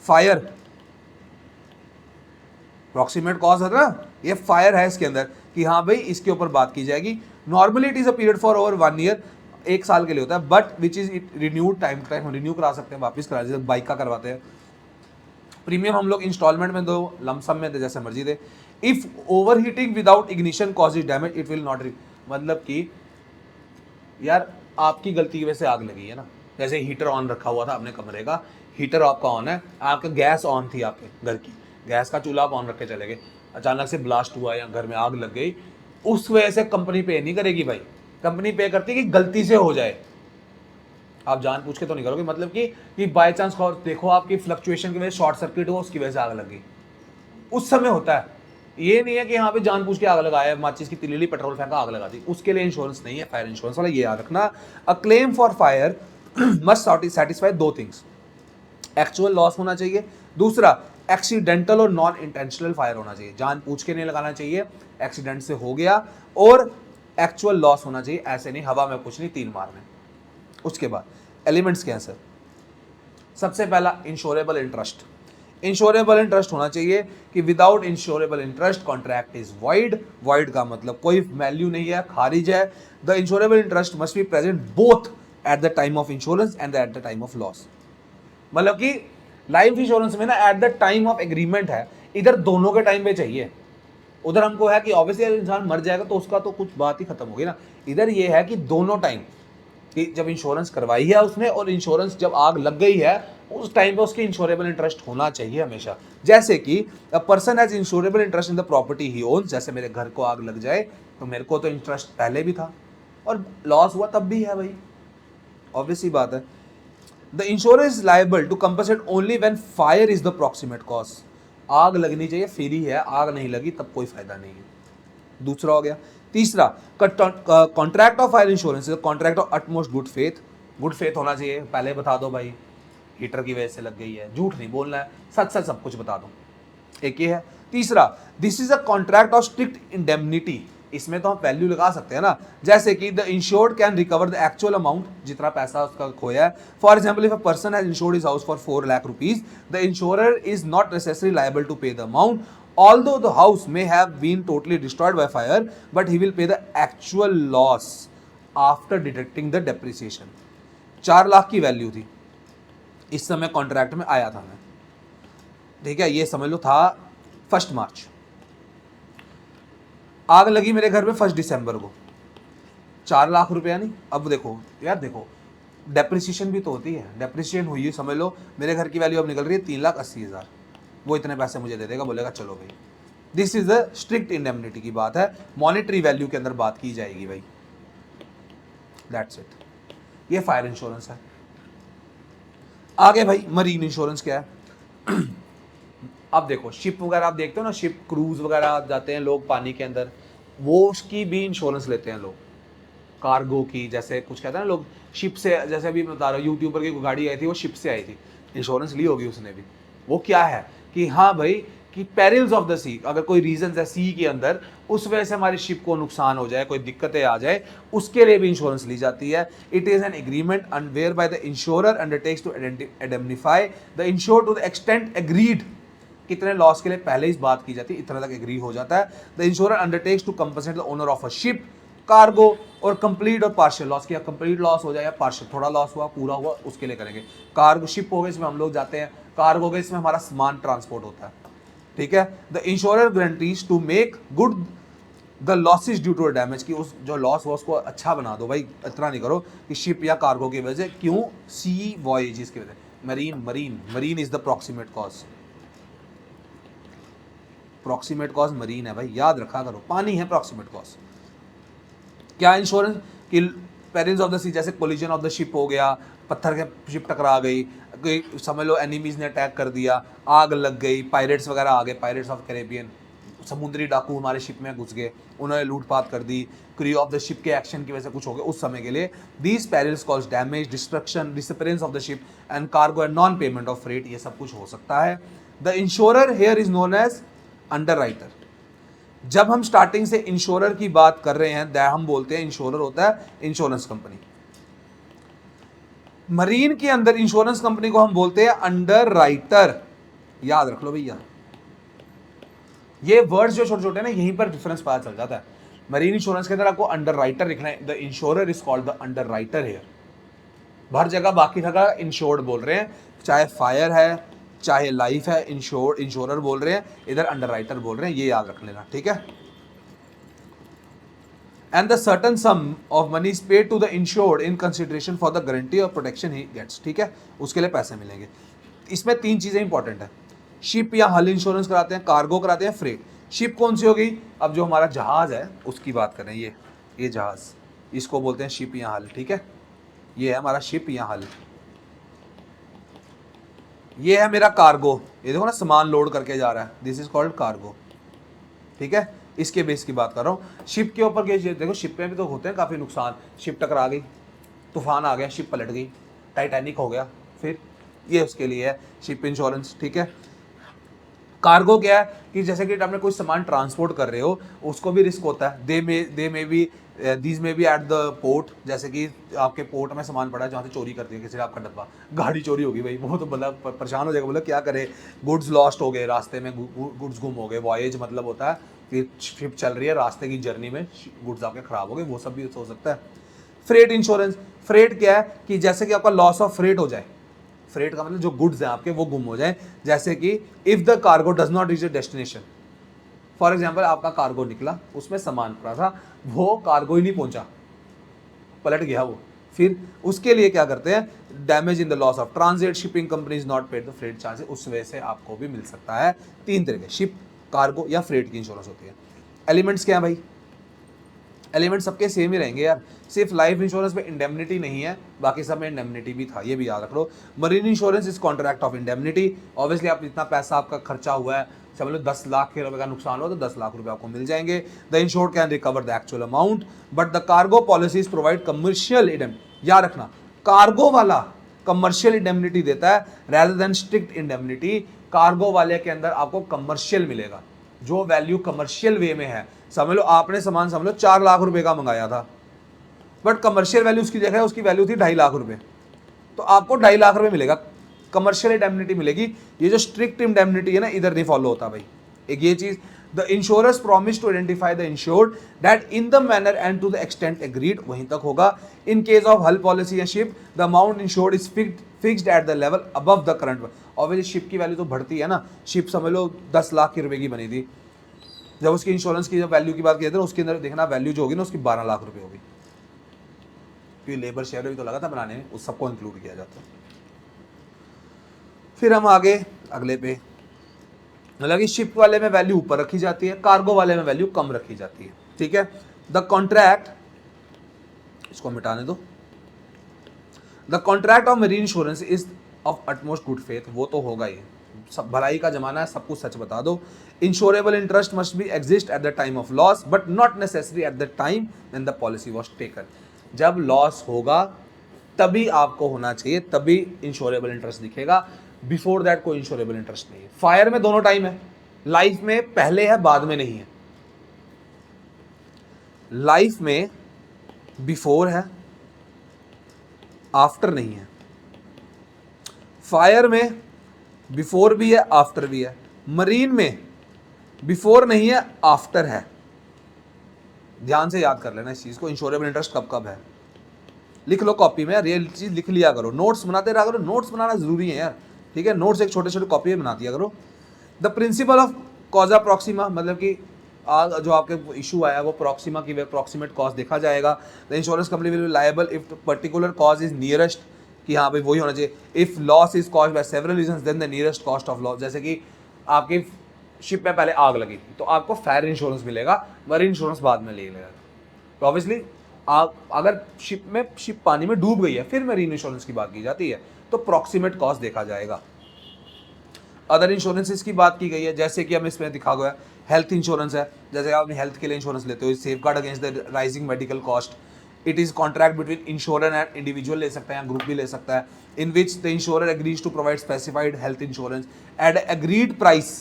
फायर प्रॉक्सिमेट कॉस्ट है ना, ये फायर है इसके अंदर, कि हाँ भाई इसके ऊपर बात की जाएगी। Normally it is a period for over 1 year, 1 साल के लिए होता है, but which is it renewed time time renew करा सकते हैं, वापस करा, जैसे बाइक का करवाते हैं। प्रीमियम हम लोग इंस्टॉलमेंट में दो, लमसम में दे, जैसे मर्जी दे। If overheating without ignition causes damage it will not, मतलब कि यार आपकी गलती की वजह से आग लगी है ना, जैसे हीटर ऑन रखा हुआ था अपने कमरे का, हीटर आपका ऑन है, आपका गैस ऑन थी, आपके घर की गैस का चूल्हा आप ऑन रख के चले गए, अचानक से ब्लास्ट हुआ या घर में आग लग गई, उस वजह से कंपनी पे नहीं करेगी भाई, कंपनी पे करती है कि गलती से हो जाए, आप जान पूछ के तो नहीं करोगे, मतलब कि बाय चांस देखो आपकी फ्लक्चुएशन की वजह से शॉर्ट सर्किट हो, उसकी वजह से आग लगी, उस समय होता है। ये नहीं है कि यहाँ पे जान पूछ के आग लगाया, माचिस की तिलीली पेट्रोल फेंका आग लगा दी, उसके लिए इंश्योरेंस नहीं है फायर इंश्योरेंस वाला, ये याद रखना। A claim for fire must satisfy 2 things, actual loss होना चाहिए, दूसरा एक्सीडेंटल और नॉन इंटेंशनल फायर होना चाहिए, जान पूछ के नहीं लगाना चाहिए, एक्सीडेंट से हो गया, और एक्चुअल लॉस होना चाहिए, ऐसे नहीं हवा में कुछ नहीं 3 मारने। उसके बाद एलिमेंट्स क्या है सर, सबसे पहला इंश्योरेबल इंटरेस्ट, इंश्योरेबल इंटरेस्ट होना चाहिए कि without insurable interest contract is void, void का मतलब कोई वैल्यू नहीं है, खारिज है। The insurable interest must be present both at the time of insurance and eight the time of loss, मतलब कि लाइफ इंश्योरेंस में ना eight the time of agreement है, इधर दोनों के टाइम पे चाहिए, उधर हमको है कि ऑब्वियसली इंसान मर जाएगा तो उसका तो कुछ बात ही खत्म होगी ना, इधर ये है कि दोनों टाइम, कि जब इंश्योरेंस करवाई है उसने और इंश्योरेंस जब आग लग गई है उस टाइम पे उसकी इंश्योरेबल इंटरेस्ट होना चाहिए हमेशा। जैसे कि a person has insurable interest in the property he owns, जैसे मेरे घर को आग लग जाए तो मेरे को तो इंटरेस्ट पहले भी था और लॉस हुआ तब भी है भाई, ऑब्वियस ही बात है। The insurance is liable to compensate only when fire is the proximate cause, आग लगनी चाहिए फिर ही है, आग नहीं लगी तब कोई फायदा नहीं है। दूसरा हो गया तीसरा, contract of fire insurance is contract of utmost good faith. Good faith होना चाहिए, पहले बता दो भाई हीटर की वजह से लग गई है, झूठ नहीं बोलना है, सच सच सब कुछ बता दो। एक ये है। तीसरा, this is a contract of strict indemnity. इसमें तो हम वैल्यू लगा सकते हैं ना, जैसे कि the insured can recover the actual amount, जितना पैसा उसका खोया है। For example, if a person has insured his house for 4 lakh rupees, the insurer is not necessary liable to pay the amount although the house may have been totally destroyed by fire, but he will pay the actual loss after deducting the depreciation। 4 lakh की value थी इस समय contract में आया था मैं, ठीक है, ये समझ लो था 1 मार्च। आग लगी मेरे घर में 1 दिसंबर को, 4 लाख रुपया नहीं। अब देखो यार, देखो डेप्रिसिएशन भी तो होती है, डेप्रिसिएशन हुई है, समझ लो मेरे घर की वैल्यू अब निकल रही है 3,80,000, वो इतने पैसे मुझे दे देगा, बोलेगा चलो भाई। This is a strict indemnity की बात है, मॉनेटरी वैल्यू के अंदर बात की जाएगी भाई, दैट्स इट। ये फायर इंश्योरेंस है। आगे भाई मरीन इंश्योरेंस क्या है? अब देखो शिप वगैरह आप देखते हो ना, शिप क्रूज वगैरह जाते हैं लोग पानी के अंदर, वो उसकी भी इंश्योरेंस लेते हैं लोग, कार्गो की, जैसे कुछ कहते हैं ना लोग शिप से, जैसे अभी मैं बता रहा हूँ यूट्यूबर की गाड़ी आई थी, वो शिप से आई थी, इंश्योरेंस ली होगी उसने भी। वो क्या है कि हाँ भाई कि पेरिल्स ऑफ द सी, अगर कोई रीजन है सी के अंदर, उस वजह से हमारी शिप को नुकसान हो जाए, कोई दिक्कतें आ जाए, उसके लिए भी इंश्योरेंस ली जाती है। It is an agreement and whereby the insurer undertakes to indemnify the insured to the extent agreed. कितने लॉस के लिए पहले इस बात की जाती है, इतना तक एग्री हो जाता है। The insurer undertakes to compensate the owner of a ship, cargo और कंप्लीट और पार्शियल लॉस किया, कंप्लीट लॉस हो जाए या पार्शियल, थोड़ा लॉस हुआ पूरा हुआ, उसके लिए करेंगे। कार्गो शिप हो गए, इसमें हम लोग जाते हैं, कार्गो हो गए, इसमें हमारा सामान ट्रांसपोर्ट होता है, ठीक है। The insurer guarantees to make good the losses due to damage, की उस जो लॉस हुआ उसको अच्छा बना दो भाई, इतना नहीं करो कि शिप या कार्गो की वजह से, क्यों, सी वॉयेजेस की वजह। Marine is the proximate cause, proximate cause marine है भाई, याद रखा करो, पानी है प्रॉक्सिमेट कॉज। क्या इंश्योरेंस कि पेरिल्स ऑफ द सी, जैसे कोलिजन ऑफ द शिप हो गया, पत्थर के शिप टकरा गई, समझ लो एनिमीज ने अटैक कर दिया, आग लग गई, पायरेट्स वगैरह आ गए, पायरेट्स ऑफ कैरेबियन, समुद्री डाकू हमारे शिप में घुस गए, उन्होंने लूटपाट कर दी, क्रू ऑफ द शिप के एक्शन की वजह से कुछ हो गया उस समय के लिए। These perils cause damage, destruction, disappearance of the ship and cargo and non payment of freight, ये सब कुछ हो सकता है। The insurer here is known as underwriter. जब हम स्टार्टिंग से इंश्योरर की बात कर रहे हैं, हम बोलते हैं इंश्योरर होता है इंश्योरेंस कंपनी। मरीन के अंदर इंश्योरेंस कंपनी को हम बोलते हैं अंडरराइटर, याद रख लो भैया। ये वर्ड्स जो छोटे छोटे हैं ना, यहीं पर डिफरेंस पता चल जाता है। मरीन इंश्योरेंस के अंदर आपको अंडरराइटर लिखना है, the insurer is called the underwriter here. हर जगह बाकी जगह इंश्योर्ड बोल रहे हैं, चाहे फायर है चाहे लाइफ है, इंश्योरर बोल रहे हैं, इधर अंडरराइटर बोल रहे हैं, ये याद रख लेना, ठीक है। And the certain sum of money is paid to the insured in consideration for the guarantee और प्रोटेक्शन ही गेट्स, ठीक है, उसके लिए पैसे मिलेंगे। इसमें 3 चीजें इंपॉर्टेंट है, शिप या हल इंश्योरेंस कराते हैं, कार्गो कराते हैं, फ्रेट। शिप कौन सी होगी, अब जो हमारा जहाज है उसकी बात करें, ये जहाज, इसको बोलते हैं शिप या हल, ठीक है, ये है हमारा शिप या हल। ये है मेरा कार्गो, ये देखो ना सामान लोड करके जा रहा है, दिस इज कॉल्ड कार्गो, ठीक है, इसके बेस की बात कर रहा हूँ। शिप के ऊपर के देखो, शिप में भी तो होते हैं काफ़ी नुकसान, शिप टकरा गई, तूफान आ गया, शिप पलट गई, टाइटैनिक हो गया, फिर ये उसके लिए है शिप इंश्योरेंस, ठीक है। कार्गो क्या है कि जैसे कि आपने कोई सामान ट्रांसपोर्ट कर रहे हो, उसको भी रिस्क होता है, दीज में भी एट द पोर्ट, जैसे कि आपके पोर्ट में सामान पड़ा है जहाँ से चोरी कर दिया किसी ने आपका डब्बा, गाड़ी चोरी होगी भाई, वो तो मतलब परेशान हो जाएगा, बोला क्या करे, गुड्स लॉस्ट हो गए, रास्ते में गुड्स गुम हो गए। वॉयेज मतलब होता है कि शिप चल रही है, रास्ते की जर्नी में गुड्स आपके खराब हो गए, वो सब भी हो सकता है। फ्रेट इंश्योरेंस, फ्रेट क्या है कि जैसे कि आपका लॉस ऑफ फ्रेट हो जाए, फ्रेट का मतलब जो गुड्स हैं आपके वो गुम हो जाए, जैसे कि if the cargo does not reach the destination, for example आपका कार्गो निकला, उसमें सामान पड़ा था, वो कार्गो ही नहीं पहुंचा, पलट गया वो, फिर उसके लिए क्या करते हैं, damage in the loss of transit, shipping company is not paid the freight charges, उस वजह से आपको भी मिल सकता है। 3 तरह के शिप, कार्गो या फ्रेट की इंश्योरेंस होती है। एलिमेंट्स क्या है भाई, एलिमेंट सबके सेम ही रहेंगे यार, सिर्फ लाइफ इंश्योरेंस में इंडेमनिटी नहीं है, बाकी सब में इंडेमनिटी भी था, ये भी याद रख लो। Marine insurance is contract of indemnity, obviously आप इतना पैसा आपका खर्चा हुआ है, समझ लो 10 लाख के रुपए का नुकसान हो तो 10 लाख रुपए आपको मिल जाएंगे। The insured can recover the actual amount but the cargo policies provide commercial indemnity. याद रखना, कार्गो वाला कमर्शियल इंडेमनिटी देता है rather than strict indemnity. Cargo वाले के अंदर आपको कमर्शियल मिलेगा, जो वैल्यू कमर्शियल वे में है। समझ लो आपने सामान समझ लो 4 लाख रुपए का मंगाया था, बट कमर्शियल वैल्यू उसकी जगह उसकी वैल्यू थी 2.5 लाख रुपए, तो आपको 2.5 लाख रुपए मिलेगा, कमर्शियल इंडेमनिटी मिलेगी। ये जो स्ट्रिक्ट इंडेमनिटी है ना, इधर नहीं फॉलो होता भाई। एक ये चीज, the insurers promise to identify the insured that in the manner and to the extent agreed, वहीं तक होगा। In case of hull policy या ship the amount insured is fixed at the level above the current. Obviously ship की value तो बढ़ती है ना, ship समझ लो 10 लाख रुपए की बनी थी, जब उसकी इंश्योरेंस की जब वैल्यू की बात की जाती है उसके अंदर देखना वैल्यू जो होगी ना उसकी 12 लाख रुपए होगी, क्योंकि लेबर शेयर भी तो लगा था बनाने में, उस सबको इंक्लूड किया जाता है। फिर हम आगे अगले पे, मतलब कि शिप वाले में वैल्यू ऊपर रखी जाती है, कार्गो वाले में वैल्यू कम रखी जाती है, ठीक है। द कॉन्ट्रैक्ट, इसको मिटाने दो। The contract of marine insurance is of utmost good faith, वो तो होगा ही, सब भलाई का जमाना है, सब कुछ सच बता दो। Insurable interest must be exist at the time of loss but not necessary at the time when the policy was taken. जब लॉस होगा तभी आपको होना चाहिए, तभी इंश्योरेबल इंटरेस्ट दिखेगा, बिफोर दैट कोई इंश्योरेबल इंटरेस्ट नहीं है। फायर में दोनों टाइम है, लाइफ में पहले है बाद में नहीं है। लाइफ में बिफोर है आफ्टर नहीं है, फायर में बिफोर भी है आफ्टर भी है, मरीन में बिफोर नहीं है आफ्टर है। ध्यान से याद कर लेना इस चीज को, इंश्योरेबल इंटरेस्ट कब कब है, लिख लो कॉपी में, रियल चीज लिख लिया करो, नोट्स बनाते रहा करो, नोट्स बनाना जरूरी है यार, ठीक है। नोट्स एक छोटे छोटे कॉपी में बना दिया करो। द प्रिंसिपल ऑफ कॉजा प्रॉक्सिमा, मतलब कि जो आपके इशू आया वो प्रॉक्सिमा की प्रॉक्सिमेट कॉज देखा जाएगा। The insurance company will be liable if particular cause is nearest, कि हाँ भाई वही होना चाहिए। If loss is caused by several reasons then the nearest cost of loss, जैसे कि आपकी शिप में पहले आग लगी तो आपको फायर इंश्योरेंस मिलेगा, मरीन इंश्योरेंस बाद में ले लेगा। तो ऑब्वियसली आप अगर शिप पानी में डूब गई है फिर मरीन इंश्योरेंस की बात की जाती है, तो प्रॉक्सिमेट कॉस्ट देखा जाएगा। अदर इंश्योरेंसेस की बात की गई है, जैसे कि हमें इसमें दिखा गया हेल्थ इंश्योरेंस है, जैसे आप अपनी हेल्थ के लिए इंश्योरेंस लेते हो, safeguard against the rising medical cost. It is contract between insurer and individual ले सकता है या ग्रुप भी ले सकता है, in which the insurer agrees to provide specified health insurance at agreed price.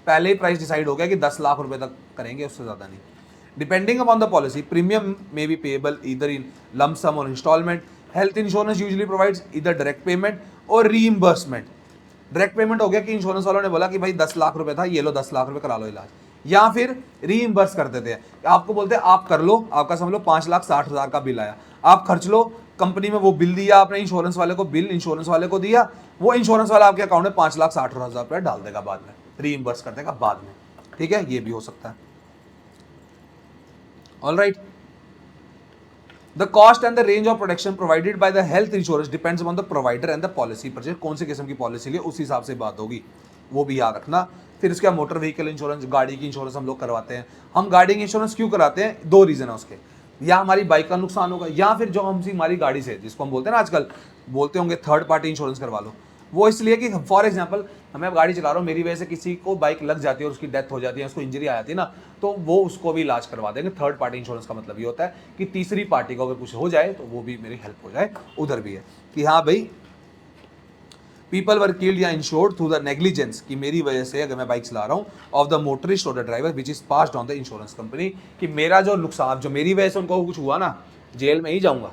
पहले ही प्राइस डिसाइड हो गया कि 10 लाख रुपए तक करेंगे, उससे ज़्यादा नहीं। Depending upon the policy premium may be payable either in lump sum or installment. Health insurance usually provides either direct payment or reimbursement. Direct payment हो गया कि इंश्योरेंस वालों ने बोला कि भाई 10 लाख रुपए था, ये लो 10 लाख रुपए करा लो इलाज, या फिर रीइंबर्स कर देते हैं, आपको बोलते हैं आप कर लो, आपका समझ लो 5,60,000 का बिल आया, आप खर्च लो, कंपनी में वो बिल दिया आपने इंश्योरेंस वाले को, बिल इंश्योरेंस वाले को दिया, वो इंश्योरेंस वाला आपके अकाउंट में 5,60,000 रुपये डाल देगा बाद में, रीइंबर्स कर देगा बाद में, ठीक है, ये भी हो सकता है। All right, the cost and the range of protection provided by the health insurance depends upon the provider and the policy purchase. कौन से किस्म की पॉलिसी लिए उस हिसाब से बात होगी, वो भी याद रखना। फिर उसके बाद मोटर व्हीकल इंश्योरेंस, गाड़ी की इंश्योरेंस हम लोग करवाते हैं। हम गाड़ी की इंश्योरेंस क्यों कराते हैं, 2 रीजन है उसके, या हमारी बाइक का नुकसान होगा, या फिर जो हमसे हमारी गाड़ी से, जिसको हम बोलते हैं ना आजकल बोलते होंगे थर्ड पार्टी इंश्योरेंस करवा लो, वो इसलिए कि फॉर एग्जांपल मैं अब गाड़ी चला रहा हूँ, मेरी वजह से किसी को बाइक लग जाती है और उसकी डेथ हो जाती है, उसको इंजरी आ जाती है ना, तो वो उसको भी इलाज करवा देंगे। थर्ड पार्टी इंश्योरेंस का मतलब ये होता है कि तीसरी पार्टी को अगर कुछ हो जाए तो वो भी मेरी हेल्प हो जाए। उधर भी है कि हाँ भाई पीपल वर किल्ड या इंश्योर्ड थ्रू द नेग्लिजेंस, कि मेरी वजह से अगर मैं बाइक चला रहा हूँ, ऑफ द मोटरिस्ट और the driver which is passed on the insurance company, कि मेरा जो नुकसान, जो मेरी वजह से उनको कुछ हुआ ना, जेल में ही जाऊँगा,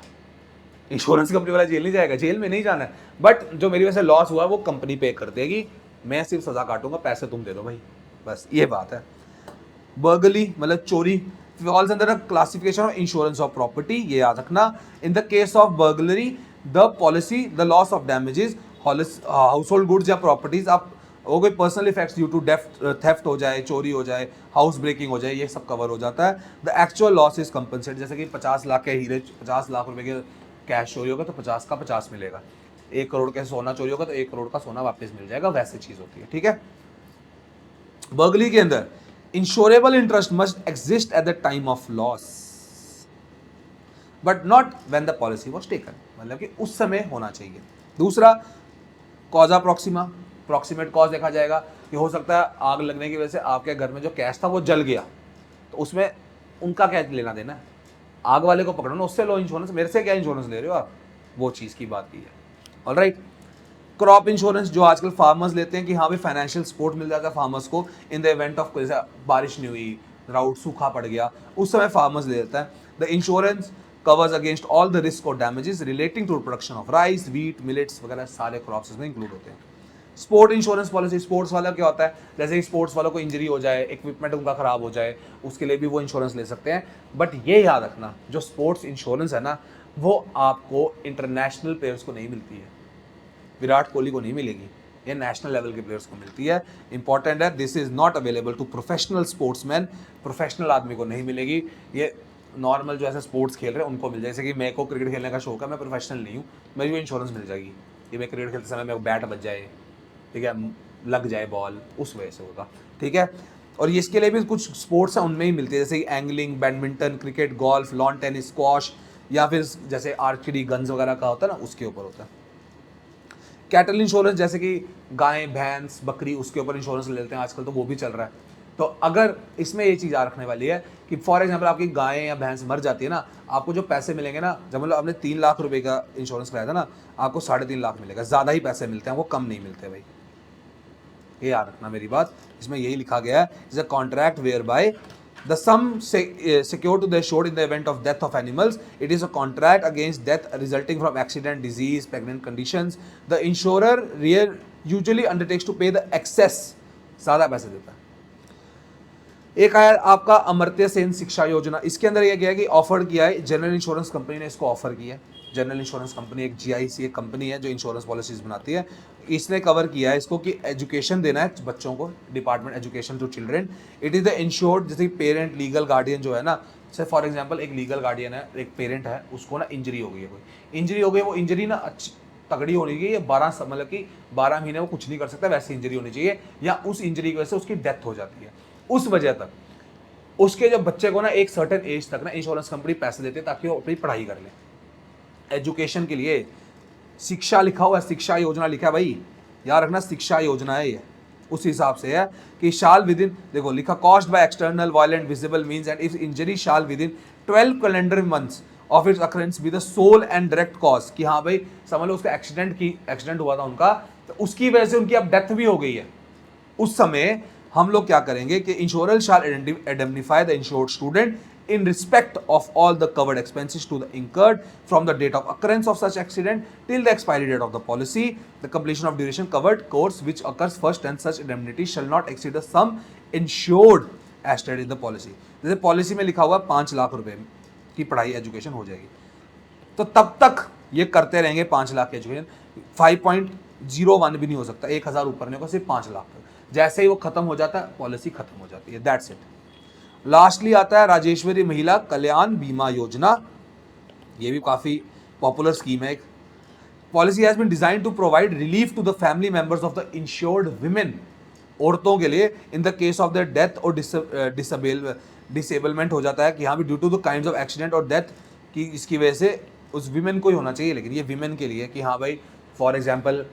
इंश्योरेंस कंपनी वाला जेल नहीं जाएगा, जेल में नहीं जाना है, बट जो मेरी वजह से लॉस हुआ वो कंपनी पे कर देगी, मैं सिर्फ सजा काटूंगा, पैसे तुम दे दो भाई, बस ये बात है। बर्गली मतलब चोरी falls under the classification of insurance of property, ये याद रखना। In the case of burglary the policy the loss of damages household goods या प्रॉपर्टीज, आप वो कोई personal effects due to theft हो जाए, चोरी हो जाए, हाउस ब्रेकिंग हो जाए, ये सब कवर हो जाता है। The actual loss is compensate, जैसे कि 50 लाख के हीरे, 50 लाख रुपए के कैश चोरी होगा तो 50 का 50 मिलेगा, 1 करोड़ का सोना चोरी होगा तो 1 करोड़ का सोना वापस मिल जाएगा, वैसे चीज होती है, ठीक है। बर्गली के अंदर insurable interest must exist at the time of loss but not when the policy was taken, मतलब कि उस समय होना चाहिए। दूसरा कॉजा प्रॉक्सिमा, प्रॉक्सिमेट कॉज देखा जाएगा। कि हो सकता है आग लगने की वजह से आपके घर में जो कैश था वो जल गया, तो उसमें उनका क्या लेना देना है, आग वाले को पकड़ो ना, उससे लो इंश्योरेंस, मेरे से क्या इंश्योरेंस ले रहे हो आप, वो चीज़ की बात की है। ऑलराइट, क्रॉप इंश्योरेंस जो आजकल फार्मर्स लेते हैं कि हाँ भाई फाइनेंशियल सपोर्ट मिल जाता है फार्मर्स को इन द इवेंट ऑफ, जैसे बारिश नहीं हुई, ड्राउट, सूखा पड़ गया, उस समय फार्मर्स ले लेता है। The insurance covers against all the risk or damages relating to production of rice, wheat, millets वगैरह सारे क्रॉप्स इसमें इंक्लूड होते हैं। स्पोर्ट इंश्योरेंस पॉलिसी, स्पोर्ट्स वाला क्या होता है, जैसे कि स्पोर्ट्स वालों को इंजरी हो जाए, इक्विपमेंट उनका खराब हो जाए, उसके लिए भी वो इंश्योरेंस ले सकते हैं। बट ये याद रखना, जो स्पोर्ट्स इंश्योरेंस है ना, वो आपको इंटरनेशनल प्लेयर्स को नहीं मिलती है, विराट कोहली को नहीं मिलेगी, ये नेशनल लेवल के प्लेयर्स को मिलती है। इंपॉर्टेंट है, this is not available to professional sportsman, professional आदमी को नहीं मिलेगी, ये नॉर्मल जो ऐसे स्पोर्ट्स खेल रहे हैं उनको मिल जाए। जैसे कि मेरे को क्रिकेट खेलने का शौक है, मैं प्रोफेशनल नहीं हूँ, मेरी को इंश्योरेंस मिल जाएगी, ये मैं क्रिकेट खेलते समय मेरे को बैट बच जाए, ठीक है, लग जाए बॉल, उस वजह से होगा, ठीक है। और ये इसके लिए भी कुछ स्पोर्ट्स हैं उनमें ही मिलती है, जैसे कि angling, badminton, cricket, golf, lawn tennis, squash, या फिर जैसे आर्चरी, गन्स वगैरह का होता है ना, उसके ऊपर होता है। कैटल इंश्योरेंस, जैसे कि गाय, भैंस, बकरी, उसके ऊपर इंश्योरेंस ले लेते हैं आजकल, तो वो भी चल रहा है। तो अगर इसमें ये चीज़ याद रखने वाली है कि फॉर एग्जांपल आपकी गाय या भैंस मर जाती है ना, आपको जो पैसे मिलेंगे ना, जब मतलब आपने 3 लाख रुपए का इंश्योरेंस कराया था ना, आपको 3.5 लाख मिलेगा, ज़्यादा ही पैसे मिलते हैं, वो कम नहीं मिलते भाई, ये याद रखना मेरी बात। इसमें यही लिखा गया है, is a contract whereby the sum secured to the assured in the event of death of animals. It is a contract against death resulting from accident, disease, pregnant conditions. The insurer usually undertakes to pay the excess, ज़्यादा पैसे देता है। एक आया आपका अमर्त्य सेन शिक्षा योजना, इसके अंदर यह गया कि ऑफर किया है, जनरल इंश्योरेंस कंपनी ने इसको ऑफर किया है। जनरल इंश्योरेंस कंपनी एक जीआईसी एक कंपनी है जो इंश्योरेंस पॉलिसीज बनाती है, इसने कवर किया है इसको कि एजुकेशन देना है बच्चों को, department education to children. It is the insured, जैसे पेरेंट, लीगल गार्डियन जो है ना, जैसे फॉर एग्जांपल एक लीगल गार्डियन है, एक पेरेंट है, उसको ना इंजरी हो गई है, कोई इंजरी हो गई, वो इंजरी ना अच्छी तगड़ी होनी चाहिए, 12 मतलब कि 12 महीने वो कुछ नहीं कर सकता, वैसी इंजरी होनी चाहिए, या उस इंजरी की वजह से उसकी डेथ हो जाती है, उस वजह तक उसके जब बच्चे को ना एक सर्टेन एज तक ना इंश्योरेंस कंपनी पैसे देती है ताकि वो अपनी पढ़ाई कर ले। एजुकेशन के लिए शिक्षा लिखा हुआ है, शिक्षा योजना लिखा है भाई, याद रखना शिक्षा योजना है ये, उस हिसाब से है कि शाल विद इन, देखो लिखा caused by external violent visible means and if injury shall within 12 calendar months of its occurrence be the sole and direct cause, कि हाँ भाई समझ लो उसका एक्सीडेंट हुआ था उनका, तो उसकी वजह से उनकी अब डेथ भी हो गई है, उस समय हम लोग क्या करेंगे कि insurer shall indemnify the insured student in respect of all the covered expenses to the incurred from the date of occurrence of such accident till the expiry date of the policy, the completion of duration covered course which occurs first, and such indemnity shall not exceed the sum insured as stated in the policy। जैसे policy में लिखा हुआ 5 लाख रुपए की पढ़ाई education हो जाएगी, तो तब तक ये करते रहेंगे 5 लाख की एजुकेशन, 5.01 भी नहीं हो सकता, 1000 ऊपर नहीं होगा, सिर्फ 5 लाख तक, जैसे ही वो खत्म हो जाता है पॉलिसी खत्म हो जाती है, दैट्स इट। लास्टली आता है राजेश्वरी महिला कल्याण बीमा योजना, ये भी काफ़ी पॉपुलर स्कीम है। एक policy has been design to provide relief to the family members of the insured women, औरतों के लिए in the case of the death और डिसेबलमेंट हो जाता है कि हाँ भी due to the kinds of accident और डेथ, की इसकी वजह से उस विमेन को ही होना चाहिए, लेकिन ये विमेन के लिए कि हाँ भाई फॉर एग्जाम्पल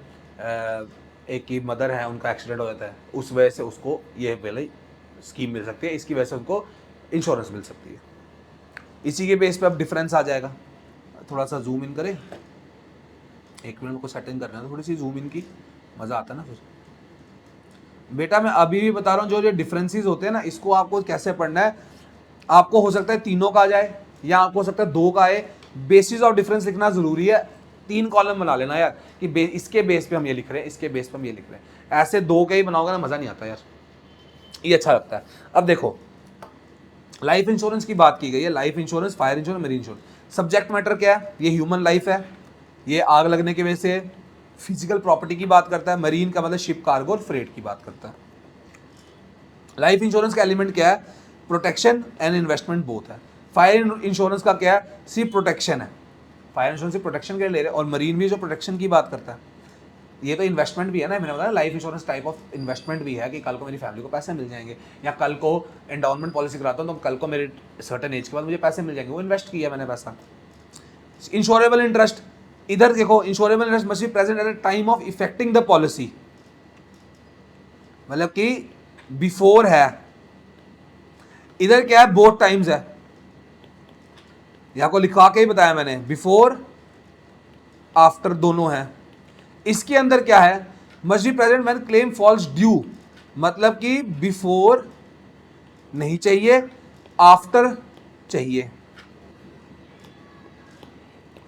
एक की मदर है, उनका एक्सीडेंट हो जाता है, उस वजह से उसको ये पहले स्कीम मिल सकती है, इसकी वजह से उनको इंश्योरेंस मिल सकती है। इसी के बेस पे अब डिफरेंस आ जाएगा, थोड़ा सा जूम इन करें, 1 मिनट को सेटिंग करना है, थोड़ी सी जूम इन की, मज़ा आता है ना फिर। बेटा मैं अभी भी बता रहा हूँ, जो डिफरेंसेस होते हैं ना, इसको आपको कैसे पढ़ना है, आपको हो सकता है तीनों का आ जाए या आपको हो सकता है 2 का आए, बेसिस ऑफ डिफरेंस लिखना जरूरी है, 3 कॉलम बना लेना यार कि इसके बेस पे हम ये लिख रहे हैं, इसके बेस पे हम ये लिख रहे हैं, ऐसे 2 के ही बनाओगे ना मज़ा नहीं आता यार, ये अच्छा लगता है। अब देखो लाइफ इंश्योरेंस की बात की गई है, life insurance, fire insurance, marine insurance, subject matter क्या है, ये ह्यूमन लाइफ है, ये आग लगने की वजह से फिजिकल प्रॉपर्टी की बात करता है, मरीन का मतलब शिप, कार्गो और फ्रेट की बात करता है। लाइफ इंश्योरेंस का एलिमेंट क्या है, प्रोटेक्शन एंड इन्वेस्टमेंट बोथ है। फायर इंश्योरेंस का क्या है, सिर्फ प्रोटेक्शन है, फायर इंश्योरेंस सिर्फ प्रोटेक्शन के लिए ले रहे हैं, और मरीन भी जो प्रोटेक्शन की बात करता है, ये तो इन्वेस्टमेंट भी है ना, मैंने बताया life insurance type of investment भी है कि कल को मेरी फैमिली को पैसे मिल जाएंगे, या कल को एंडाउनमेंट पॉलिसी कराता हूँ तो कल को मेरे सर्टेन एज के बाद मुझे पैसे मिल जाएंगे, वो इन्वेस्ट किया मैंने पैसा। इंश्योरेबल इंटरेस्ट, इधर देखो insurable interest must be present at the time of effecting the policy, मतलब कि बिफोर है, इधर क्या है बोथ टाइम्स है, यहां को लिखवा के ही बताया मैंने, बिफोर आफ्टर दोनों है। इसके अंदर क्या है, must be present when claim falls due, मतलब कि बिफोर नहीं चाहिए, आफ्टर चाहिए।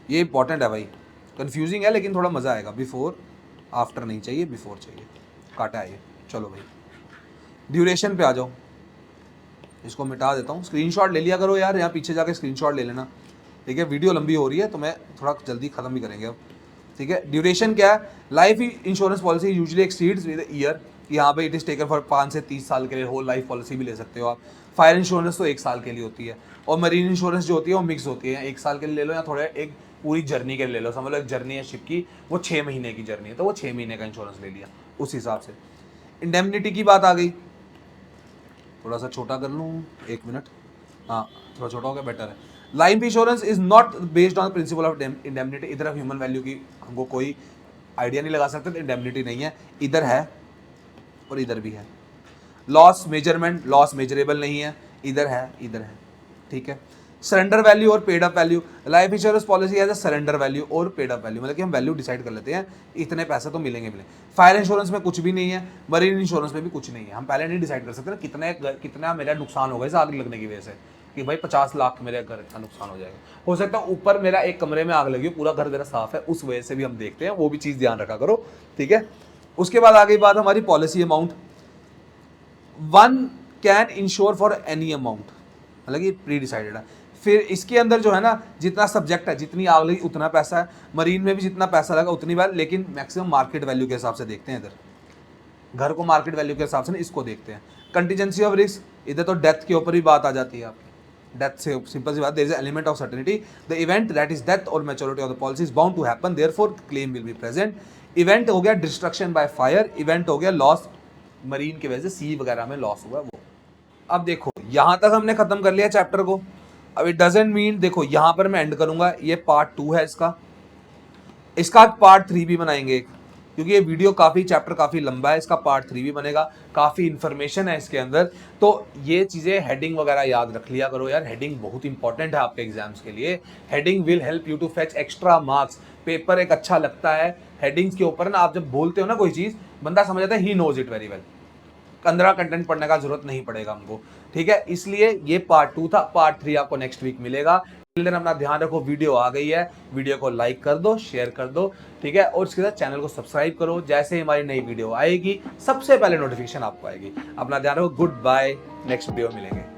ये इंपॉर्टेंट है भाई, कंफ्यूजिंग है लेकिन थोड़ा मजा आएगा। बिफोर आफ्टर नहीं चाहिए, बिफोर चाहिए, काटा है ये। चलो भाई ड्यूरेशन पे आ जाओ, इसको मिटा देता हूँ, स्क्रीनशॉट ले लिया करो यार, यहाँ पीछे जाके स्क्रीनशॉट ले लेना, ठीक है। वीडियो लंबी हो रही है तो मैं थोड़ा जल्दी खत्म भी करेंगे अब, ठीक है। ड्यूरेशन क्या है, life insurance policy usually exceeds with year, कि हाँ भाई इट इज टेकन फॉर 5 से 30 साल के लिए, होल लाइफ पॉलिसी भी ले सकते हो आप। फायर इंश्योरेंस तो 1 साल के लिए होती है, और मरीन इंश्योरेंस जो होती है वो मिक्स होती है, 1 साल के लिए ले लो या थोड़ा एक पूरी जर्नी के लिए ले लो। समझ लो एक जर्नी है शिप की, वो 6 महीने की जर्नी है, तो वो 6 महीने का इंश्योरेंस ले लिया उस हिसाब से। इंडेमनिटी की बात आ गई, थोड़ा सा छोटा कर लूँ, 1 मिनट, हाँ थोड़ा छोटा हो गया, बेटर है। Life insurance is not based on principle of indemnity, इधर ऑफ ह्यूमन वैल्यू की हमको कोई आइडिया नहीं लगा सकते, तो इंडेमनिटी नहीं है, इधर है और इधर भी है। लॉस मेजरमेंट, लॉस मेजरेबल नहीं है, इधर है इधर है, ठीक है। सरेंडर वैल्यू और paid up value, life insurance policy as a surrender value और पेड अप वैल्यू, मतलब कि हम वैल्यू डिसाइड कर लेते हैं, इतने पैसे तो मिलेंगे। फायर इंश्योरेंस में कुछ भी नहीं है, मरीन इंश्योरेंस में भी कुछ नहीं है, हम पहले नहीं डिसाइड कर सकते ना कितना मेरा नुकसान होगा इस आग लगने की वजह से, कि भाई 50 लाख मेरे घर का नुकसान हो जाएगा। हो सकता है ऊपर मेरा एक कमरे में आग लगी हो, पूरा घर मेरा साफ है, उस वजह से भी हम देखते हैं, वो भी चीज़ ध्यान रखा करो, ठीक है। उसके बाद आगे बात हमारी policy amount, one can ensure for any amount, मतलब कि प्री डिसाइडेड है। फिर इसके अंदर जो है ना, जितना सब्जेक्ट है, जितनी आग लगी उतना पैसा है, मरीन में भी जितना पैसा लगा उतनी बार, लेकिन मैक्सिमम मार्केट वैल्यू के हिसाब से देखते हैं, इधर घर को मार्केट वैल्यू के हिसाब से नहीं, इसको देखते हैं। कंटीजेंसी ऑफ रिस्क, इधर तो डेथ के ऊपर ही बात आ जाती है आपकी, डेथ से सिंपल सी बात, there is element of certainty, the event that is death or maturity of the policy is bound to happen, therefore claim will be present. Event हो गया डिस्ट्रक्शन बाय फायर, इवेंट हो गया loss marine की वजह से, सी वगैरह में loss हुआ वो। अब देखो यहां तक हमने खत्म कर लिया चैप्टर को। अब इट डजंट मीन, देखो यहां पर मैं एंड करूंगा, ये पार्ट 2 है इसका पार्ट 3 भी बनाएंगे, क्योंकि ये वीडियो काफी, चैप्टर काफी लंबा है, इसका पार्ट 3 भी बनेगा, काफी इंफॉर्मेशन है इसके अंदर। तो ये चीजें हेडिंग वगैरह याद रख लिया करो यार, हेडिंग बहुत इंपॉर्टेंट है आपके एग्जाम्स के लिए। Heading will help you to fetch extra marks, paper एक अच्छा लगता है हेडिंग्स के ऊपर ना, आप जब बोलते हो ना कोई चीज, बंदा समझ जाता है he knows it very well, 15 content पढ़ने का जरूरत नहीं पड़ेगा हमको, ठीक है। इसलिए ये पार्ट 2 था, पार्ट 3 आपको नेक्स्ट वीक मिलेगा। टिल देन अपना ध्यान रखो, वीडियो आ गई है, वीडियो को लाइक कर दो, शेयर कर दो, ठीक है, और इसके साथ चैनल को सब्सक्राइब करो, जैसे ही हमारी नई वीडियो आएगी सबसे पहले नोटिफिकेशन आपको आएगी। अपना ध्यान रखो, गुड बाय, नेक्स्ट वीडियो मिलेंगे।